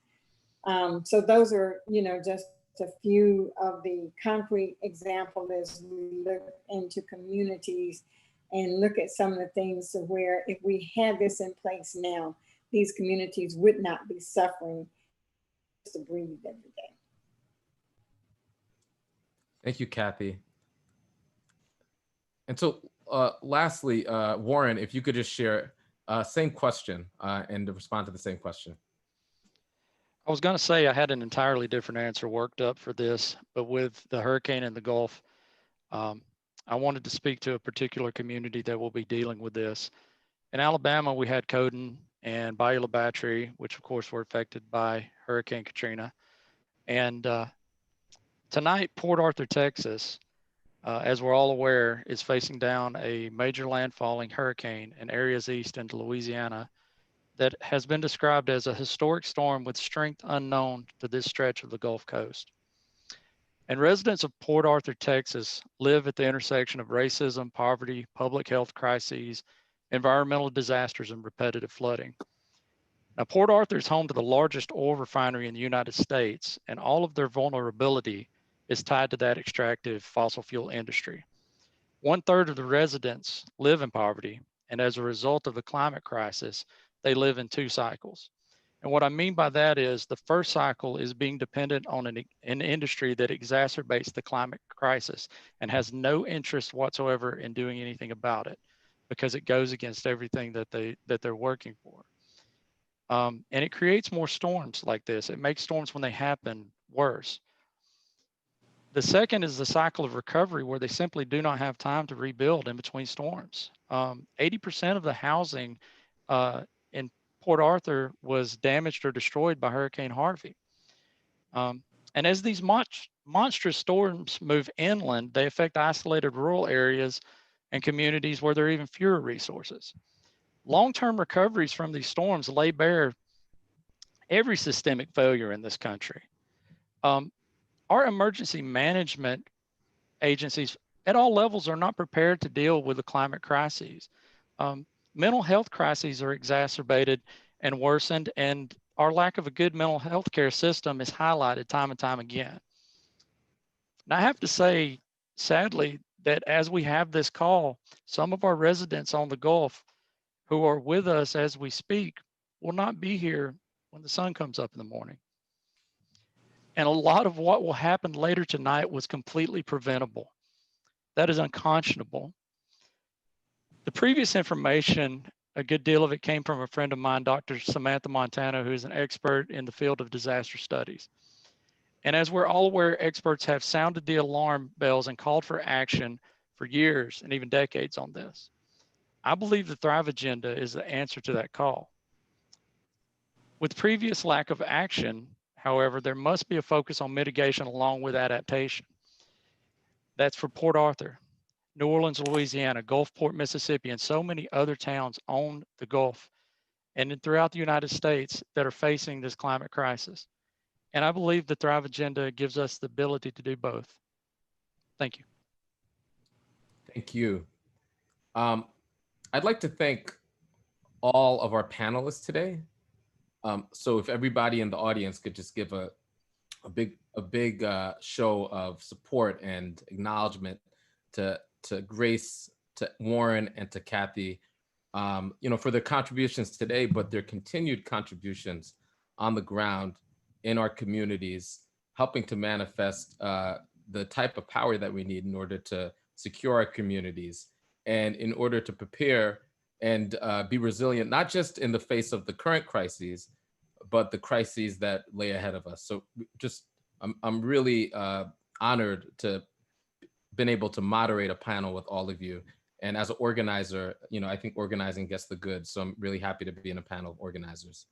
So those are, just a few of the concrete examples as we look into communities and look at some of the things to where if we had this in place now, these communities would not be suffering just to breathe every day. Thank you, Kathy. And so lastly, Warren, if you could just share same question and to respond to the same question. I was going to say I had an entirely different answer worked up for this, but with the hurricane in the Gulf, I wanted to speak to a particular community that will be dealing with this. In Alabama, we had Coden and Bayou La Battery, which of course were affected by Hurricane Katrina. And tonight, Port Arthur, Texas, as we're all aware, is facing down a major landfalling hurricane in areas east into Louisiana that has been described as a historic storm with strength unknown to this stretch of the Gulf Coast. And residents of Port Arthur, Texas live at the intersection of racism, poverty, public health crises, environmental disasters, and repetitive flooding. Now, Port Arthur is home to the largest oil refinery in the United States, and all of their vulnerability is tied to that extractive fossil fuel industry. 1/3 of the residents live in poverty, and as a result of the climate crisis, they live in 2 cycles. And what I mean by that is the first cycle is being dependent on an industry that exacerbates the climate crisis and has no interest whatsoever in doing anything about it because it goes against everything that they're working for. And it creates more storms like this. It makes storms when they happen worse. The second is the cycle of recovery where they simply do not have time to rebuild in between storms. 80% of the housing in Port Arthur was damaged or destroyed by Hurricane Harvey. And as these monstrous storms move inland, they affect isolated rural areas and communities where there are even fewer resources. Long-term recoveries from these storms lay bare every systemic failure in this country. Our emergency management agencies at all levels are not prepared to deal with the climate crises. Mental health crises are exacerbated and worsened, and our lack of a good mental health care system is highlighted time and time again. Now, I have to say, sadly, that as we have this call, some of our residents on the Gulf who are with us as we speak will not be here when the sun comes up in the morning. And a lot of what will happen later tonight was completely preventable. That is unconscionable. The previous information, a good deal of it came from a friend of mine, Dr. Samantha Montano, who is an expert in the field of disaster studies. And as we're all aware, experts have sounded the alarm bells and called for action for years and even decades on this. I believe the Thrive Agenda is the answer to that call. With previous lack of action, however, there must be a focus on mitigation along with adaptation. That's for Port Arthur, New Orleans, Louisiana, Gulfport, Mississippi, and so many other towns on the Gulf and throughout the United States that are facing this climate crisis. And I believe the Thrive Agenda gives us the ability to do both. Thank you. Thank you. I'd like to thank all of our panelists today. So if everybody in the audience could just give a big show of support and acknowledgement to Grace, to Warren, and to Kathy, for their contributions today, but their continued contributions on the ground in our communities, helping to manifest the type of power that we need in order to secure our communities and in order to prepare and be resilient, not just in the face of the current crises, but the crises that lay ahead of us. So I'm really honored to been able to moderate a panel with all of you. And as an organizer, I think organizing gets the goods. So I'm really happy to be in a panel of organizers.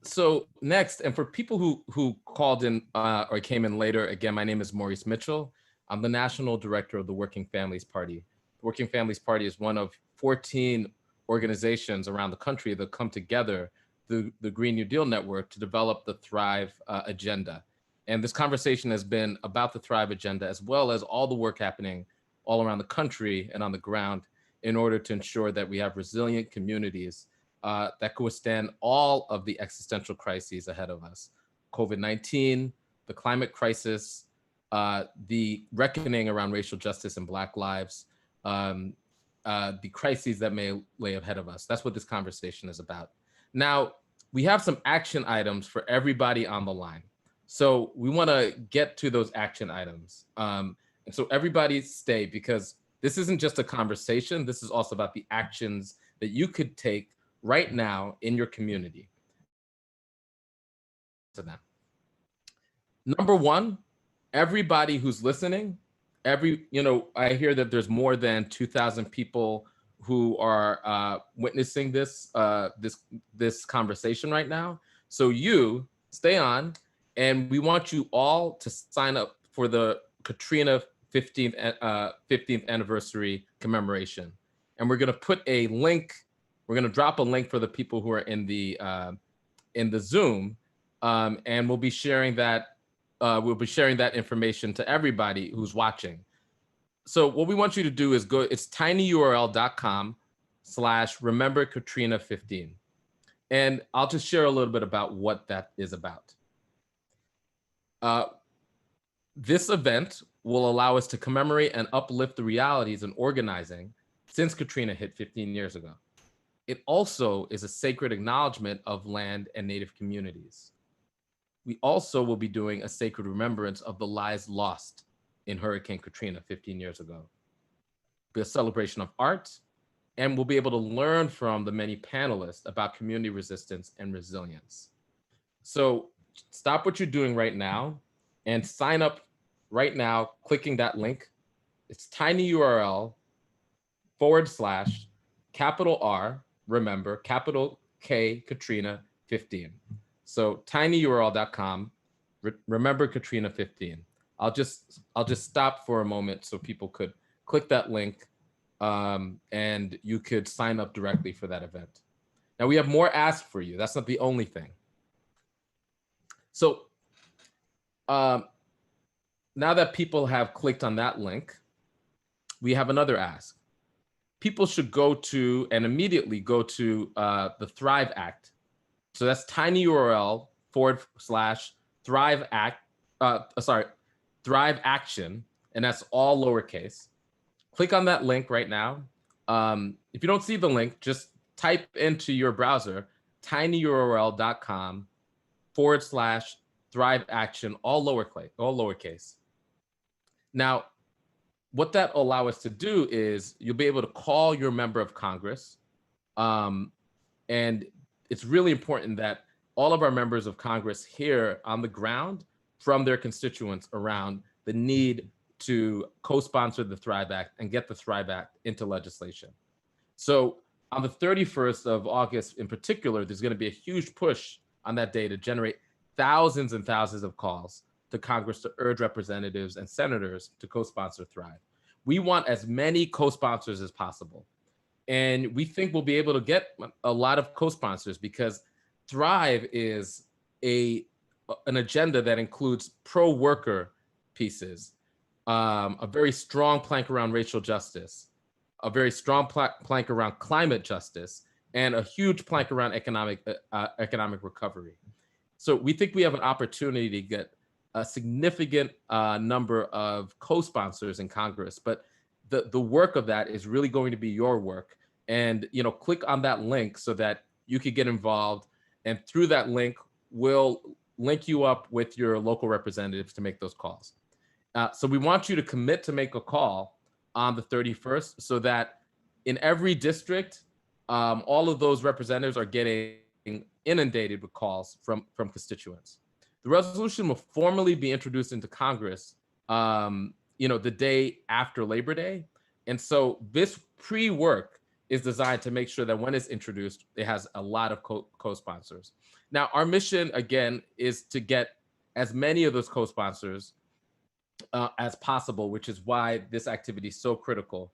So next, and for people who called in or came in later, again, my name is Maurice Mitchell. I'm the National Director of the Working Families Party. The Working Families Party is one of 14 organizations around the country that come together through the Green New Deal Network to develop the Thrive Agenda. And this conversation has been about the Thrive Agenda, as well as all the work happening all around the country and on the ground in order to ensure that we have resilient communities that can withstand all of the existential crises ahead of us. COVID-19, the climate crisis, the reckoning around racial justice and Black lives, the crises that may lay ahead of us. That's what this conversation is about. Now, we have some action items for everybody on the line. So we want to get to those action items. And so everybody stay, because this isn't just a conversation. This is also about the actions that you could take right now in your community. So now, number one, everybody who's listening, I hear that there's more than 2,000 people who are witnessing this conversation right now. So you stay on, and we want you all to sign up for the Katrina 15th anniversary commemoration. And we're gonna put a link, we're gonna drop a link for the people who are in the Zoom, and we'll be sharing that information to everybody who's watching. So what we want you to do is go, it's tinyurl.com/rememberkatrina15. And I'll just share a little bit about what that is about. This event will allow us to commemorate and uplift the realities and organizing since Katrina hit 15 years ago. It also is a sacred acknowledgement of land and Native communities. We also will be doing a sacred remembrance of the lives lost in Hurricane Katrina 15 years ago. Be a celebration of art, and we'll be able to learn from the many panelists about community resistance and resilience. So stop what you're doing right now and sign up right now, clicking that link. It's tinyurl/R, remember, capital K, Katrina 15. So tinyurl.com, remember Katrina 15. I'll just stop for a moment so people could click that link, and you could sign up directly for that event. Now we have more asks for you. That's not the only thing. So now that people have clicked on that link, we have another ask. People should go to and immediately go to the Thrive Act. So that's tinyurl/Thrive Action, and that's all lowercase. Click on that link right now. If you don't see the link, just type into your browser tinyurl.com/Thrive Action, all lowercase. Now, what that will allow us to do is you'll be able to call your member of Congress. And it's really important that all of our members of Congress hear on the ground from their constituents around the need to co-sponsor the Thrive Act and get the Thrive Act into legislation. So on the 31st of August in particular, there's going to be a huge push on that day to generate thousands and thousands of calls to Congress to urge representatives and senators to co-sponsor Thrive. We want as many co-sponsors as possible. And we think we'll be able to get a lot of co-sponsors because Thrive is an agenda that includes pro-worker pieces, a very strong plank around racial justice, a very strong plank around climate justice, and a huge plank around economic recovery. So we think we have an opportunity to get a significant number of co-sponsors in Congress, but the work of that is really going to be your work. And click on that link so that you can get involved. And through that link, we'll link you up with your local representatives to make those calls. So we want you to commit to make a call on the 31st so that in every district, all of those representatives are getting inundated with calls from constituents. The resolution will formally be introduced into Congress, the day after Labor Day. And so this pre-work is designed to make sure that when it's introduced, it has a lot of co-sponsors. Now, our mission, again, is to get as many of those co-sponsors as possible, which is why this activity is so critical.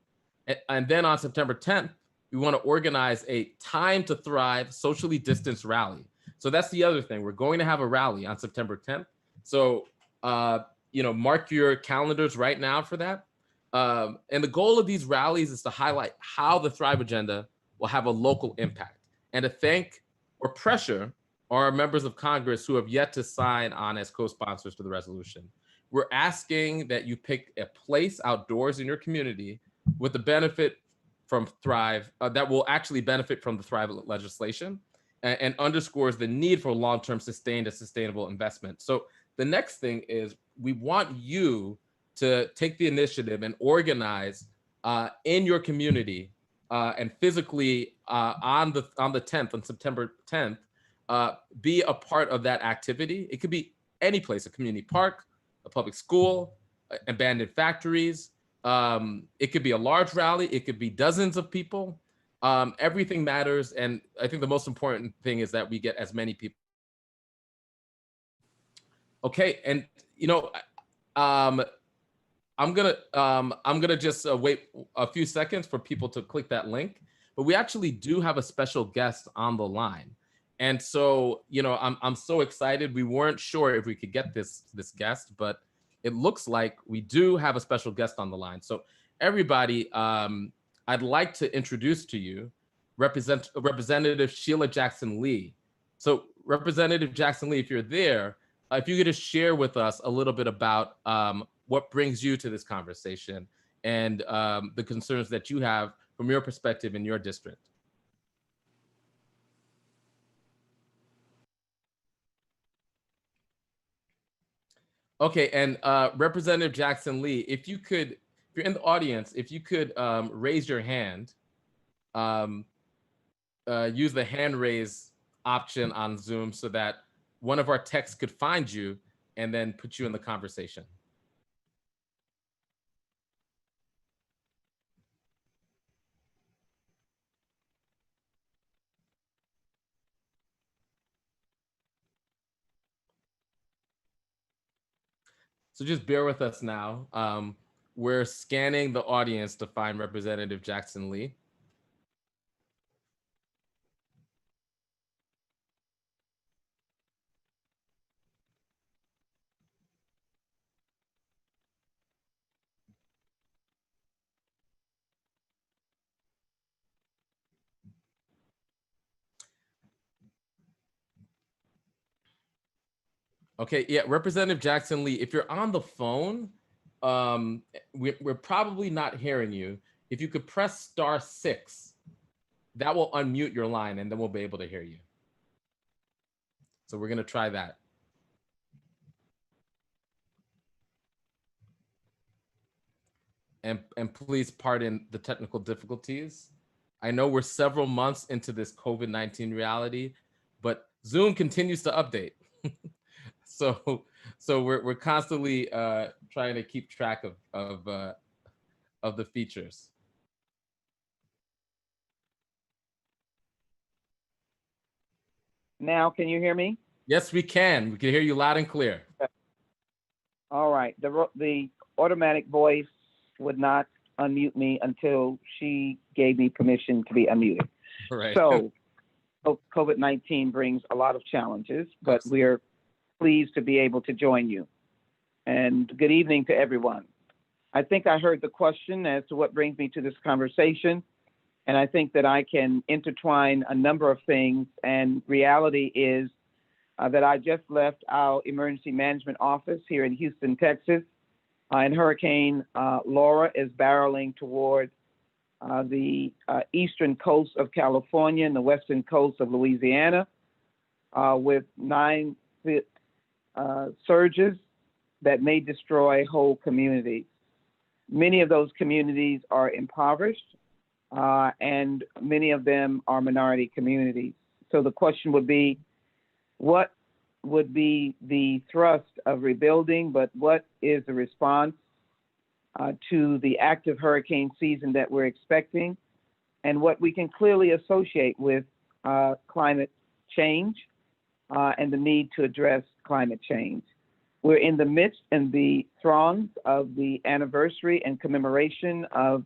And then on September 10th, we want to organize a Time to Thrive socially distanced rally. So that's the other thing. We're going to have a rally on September 10th. So, mark your calendars right now for that. And the goal of these rallies is to highlight how the Thrive agenda will have a local impact and to thank or pressure our members of Congress who have yet to sign on as co-sponsors for the resolution. We're asking that you pick a place outdoors in your community with the benefit from Thrive, that will actually benefit from the Thrive legislation and underscores the need for long-term sustained and sustainable investment. So the next thing is we want you to take the initiative and organize in your community and physically on the 10th, on September 10th, be a part of that activity. It could be any place, a community park, a public school, abandoned factories. It could be a large rally. It could be dozens of people. Everything matters. And I think the most important thing is that we get as many people. Okay. And, you know, I'm gonna just wait a few seconds for people to click that link, but we actually do have a special guest on the line. And so, you know, I'm so excited. We weren't sure if we could get this guest, but it looks like we do have a special guest on the line. So everybody, I'd like to introduce to you Representative Sheila Jackson Lee. So Representative Jackson Lee, if you're there, if you could just share with us a little bit about what brings you to this conversation and the concerns that you have from your perspective in your district. Okay, and Representative Jackson Lee, if you're in the audience, if you could raise your hand, use the hand raise option on Zoom so that one of our techs could find you and then put you in the conversation. So just bear with us now. We're scanning the audience to find Representative Jackson Lee. Okay, yeah, Representative Jackson Lee, if you're on the phone, we're probably not hearing you. If you could press *6, that will unmute your line and then we'll be able to hear you. So we're gonna try that. And please pardon the technical difficulties. I know we're several months into this COVID-19 reality, but Zoom continues to update. So we're constantly trying to keep track of the features. Now, can you hear me? Yes, we can. We can hear you loud and clear. All right. The automatic voice would not unmute me until she gave me permission to be unmuted. Right. So COVID-19 brings a lot of challenges, but we're pleased to be able to join you. And good evening to everyone. I think I heard the question as to what brings me to this conversation. And I think that I can intertwine a number of things. And reality is that I just left our emergency management office here in Houston, Texas. And Hurricane Laura is barreling toward the eastern coast of California and the western coast of Louisiana with 9-foot surges that may destroy whole communities. Many of those communities are impoverished and many of them are minority communities. So the question would be, what would be the thrust of rebuilding, but what is the response to the active hurricane season that we're expecting, and what we can clearly associate with climate change and the need to address climate change. We're in the midst and the throngs of the anniversary and commemoration of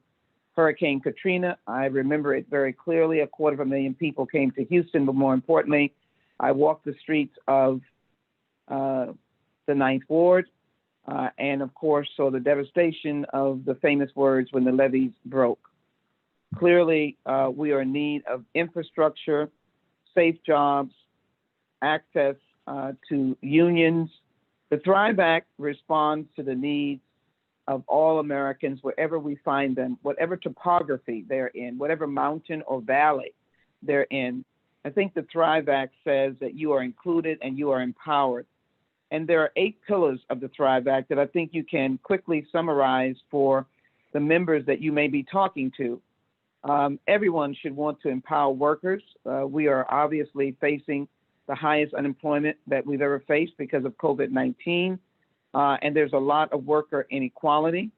Hurricane Katrina. I remember it very clearly. 250,000 people came to Houston, but more importantly, I walked the streets of the Ninth Ward and, of course, saw the devastation of the famous words, "when the levees broke." Clearly, we are in need of infrastructure, safe jobs, access to unions. The Thrive Act responds to the needs of all Americans wherever we find them, whatever topography they're in, whatever mountain or valley they're in. I think the Thrive Act says that you are included and you are empowered. And there are 8 pillars of the Thrive Act that I think you can quickly summarize for the members that you may be talking to. Everyone should want to empower workers. We are obviously facing the highest unemployment that we've ever faced because of COVID-19. and there's a lot of worker inequality.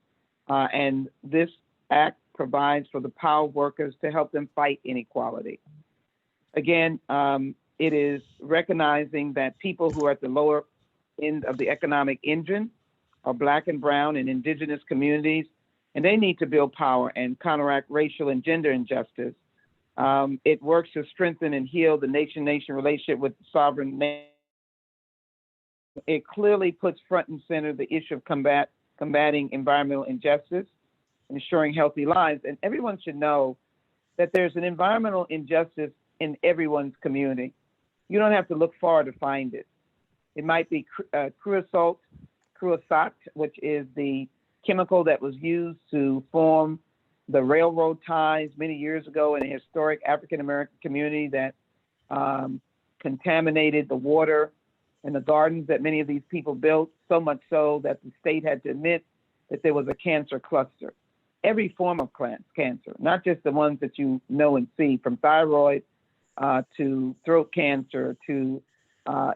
And this act provides for the power workers to help them fight inequality. Again, it is recognizing that people who are at the lower end of the economic engine are Black and Brown and Indigenous communities, and they need to build power and counteract racial and gender injustice. It works to strengthen and heal the nation-nation relationship with sovereign nation. It clearly puts front and center the issue of combating environmental injustice, ensuring healthy lives. And everyone should know that there's an environmental injustice in everyone's community. You don't have to look far to find it. It might be creosote, which is the chemical that was used to form the railroad ties many years ago in a historic African-American community that contaminated the water and the gardens that many of these people built, so much so that the state had to admit that there was a cancer cluster. Every form of cancer, not just the ones that you know and see, from thyroid to throat cancer, to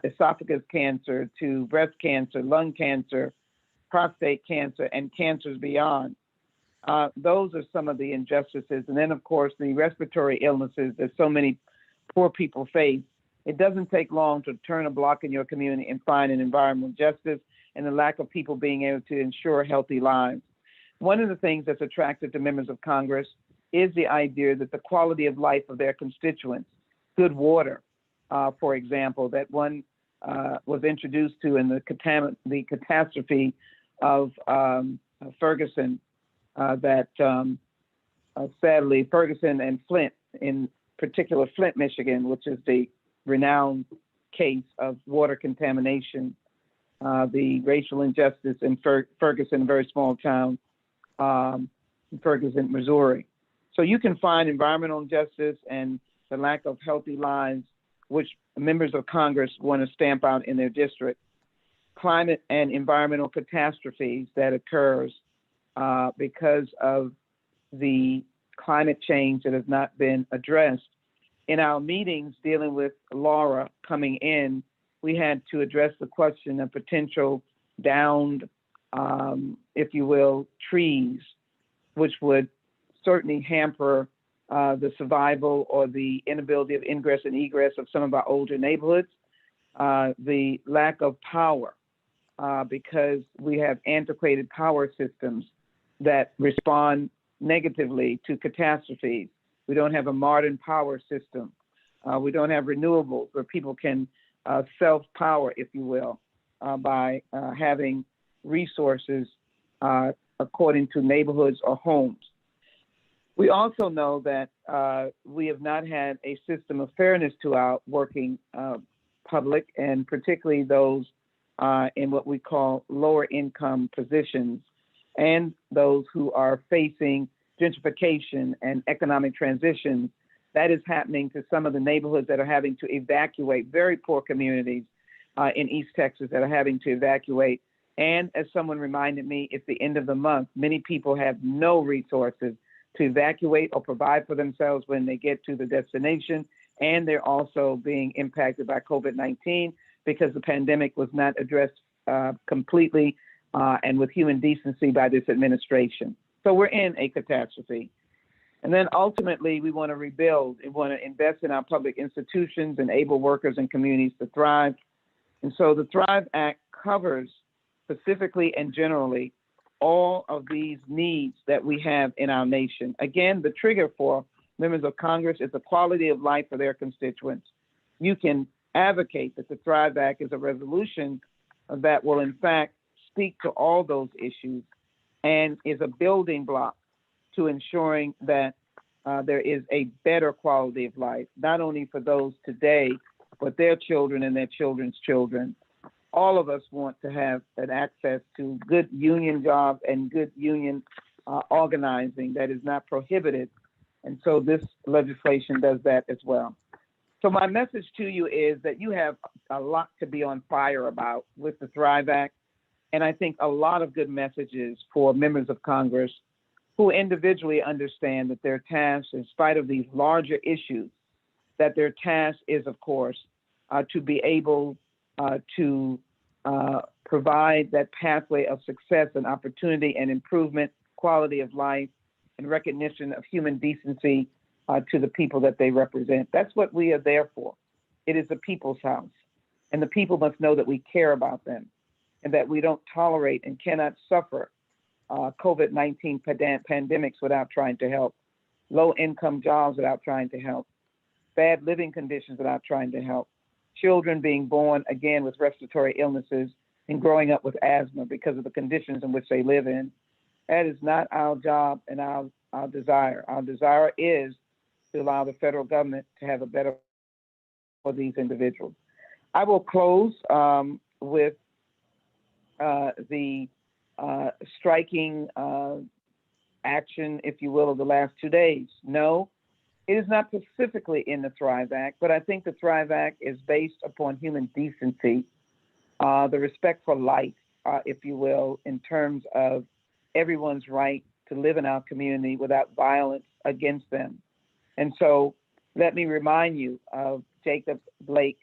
esophagus cancer, to breast cancer, lung cancer, prostate cancer, and cancers beyond. Those are some of the injustices. And then, of course, the respiratory illnesses that so many poor people face. It doesn't take long to turn a block in your community and find an environmental justice and the lack of people being able to ensure healthy lives. One of the things that's attractive to members of Congress is the idea that the quality of life of their constituents, good water, for example, that one was introduced to in the catastrophe of Ferguson, that sadly Ferguson and Flint, in particular Flint, Michigan, which is the renowned case of water contamination, the racial injustice in Ferguson, a very small town, Ferguson, Missouri. So you can find environmental injustice and the lack of healthy lives, which members of Congress want to stamp out in their district. Climate and environmental catastrophes that occurs because of the climate change that has not been addressed. In our meetings dealing with Laura coming in, we had to address the question of potential downed, if you will, trees, which would certainly hamper the survival or the inability of ingress and egress of some of our older neighborhoods. The lack of power, because we have antiquated power systems that respond negatively to catastrophes. We don't have a modern power system. We don't have renewables where people can self-power, if you will, by having resources according to neighborhoods or homes. We also know that we have not had a system of fairness to our working public, and particularly those in what we call lower income positions, and those who are facing gentrification and economic transition. That is happening to some of the neighborhoods that are having to evacuate, very poor communities in East Texas that are having to evacuate. And as someone reminded me, it's the end of the month. Many people have no resources to evacuate or provide for themselves when they get to the destination. And they're also being impacted by COVID-19 because the pandemic was not addressed completely and with human decency by this administration. So we're in a catastrophe. And then ultimately, we want to rebuild. We want to invest in our public institutions, enable workers and communities to thrive. And so the Thrive Act covers specifically and generally all of these needs that we have in our nation. Again, the trigger for members of Congress is the quality of life for their constituents. You can advocate that the Thrive Act is a resolution that will, in fact, speak to all those issues and is a building block to ensuring that there is a better quality of life, not only for those today, but their children and their children's children. All of us want to have an access to good union jobs and good union organizing that is not prohibited. And so this legislation does that as well. So my message to you is that you have a lot to be on fire about with the Thrive Act. And I think a lot of good messages for members of Congress who individually understand that their task, in spite of these larger issues, that their task is, of course, to be able to provide that pathway of success and opportunity and improvement, quality of life, and recognition of human decency to the people that they represent. That's what we are there for. It is the people's house. And the people must know that we care about them and that we don't tolerate and cannot suffer COVID-19 pandemics without trying to help, low-income jobs without trying to help, bad living conditions without trying to help, children being born, again, with respiratory illnesses and growing up with asthma because of the conditions in which they live in. That is not our job and our desire. Our desire is to allow the federal government to have a better for these individuals. I will close with the striking action, if you will, of the last 2 days. No, it is not specifically in the Thrive Act, but I think the Thrive Act is based upon human decency, the respect for life, if you will, in terms of everyone's right to live in our community without violence against them. And so let me remind you of Jacob Blake,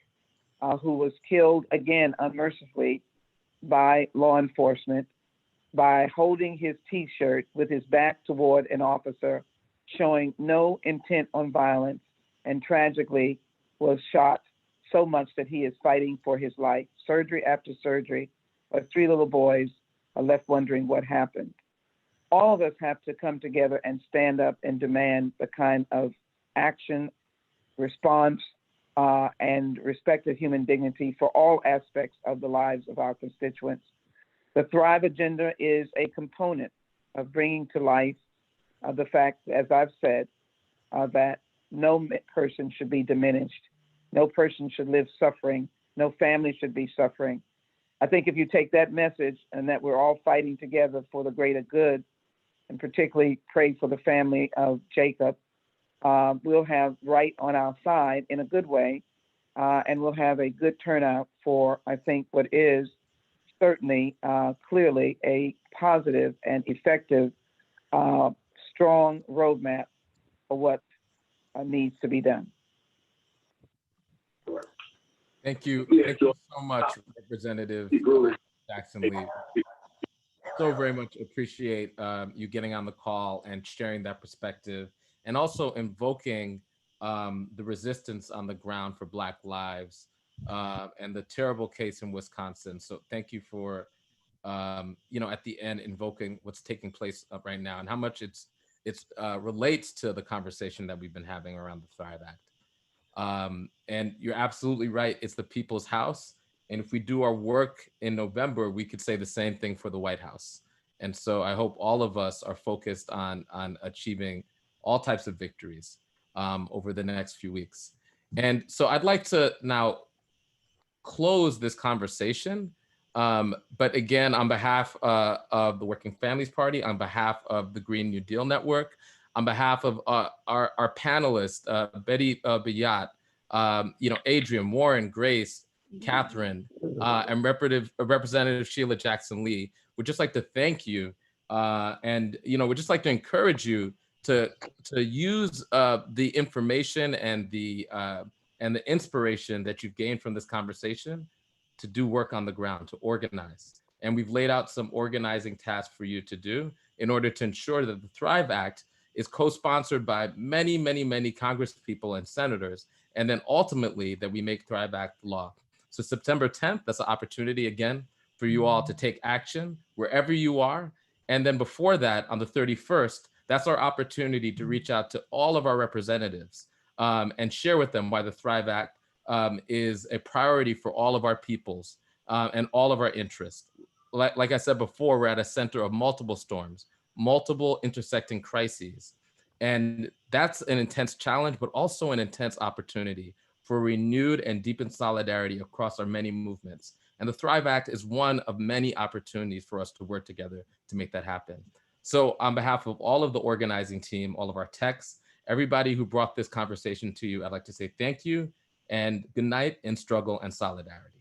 who was killed, again, unmercifully by law enforcement by holding his T-shirt with his back toward an officer, showing no intent on violence, and tragically was shot so much that he is fighting for his life. Surgery after surgery, but 3 little boys are left wondering what happened. All of us have to come together and stand up and demand the kind of action, response, and respect of human dignity for all aspects of the lives of our constituents. The Thrive Agenda is a component of bringing to life the fact, as I've said, that no person should be diminished. No person should live suffering. No family should be suffering. I think if you take that message and that we're all fighting together for the greater good, and particularly pray for the family of Jacob, we'll have right on our side in a good way, and we'll have a good turnout for, I think, what is certainly clearly a positive and effective, strong roadmap for what needs to be done. Thank you. Thank you so much, Representative Jackson Lee. So very much appreciate you getting on the call and sharing that perspective, and also invoking the resistance on the ground for Black lives and the terrible case in Wisconsin. So thank you for, at the end, invoking what's taking place right now and how much it's relates to the conversation that we've been having around the Thrive Act. And you're absolutely right. It's the people's house. And if we do our work in November, we could say the same thing for the White House. And so I hope all of us are focused on achieving all types of victories over the next few weeks. And so I'd like to now close this conversation. But again, on behalf of the Working Families Party, on behalf of the Green New Deal Network, on behalf of our panelists, Bette, Billiot, Adrien, Warren, Grace, Catherine, and Representative Sheila Jackson Lee, would just like to thank you, and would just like to encourage you to use the information and the inspiration that you've gained from this conversation to do work on the ground, to organize. And we've laid out some organizing tasks for you to do in order to ensure that the Thrive Act is co-sponsored by many, many, many congresspeople and senators, and then ultimately that we make Thrive Act law. So September 10th, that's an opportunity again for you all to take action wherever you are. And then before that, on the 31st, that's our opportunity to reach out to all of our representatives and share with them why the Thrive Act is a priority for all of our peoples and all of our interests. Like I said before, we're at a center of multiple storms, multiple intersecting crises. And that's an intense challenge, but also an intense opportunity for renewed and deepened solidarity across our many movements. And the Thrive Act is one of many opportunities for us to work together to make that happen. So on behalf of all of the organizing team, all of our techs, everybody who brought this conversation to you, I'd like to say thank you and good night in struggle and solidarity.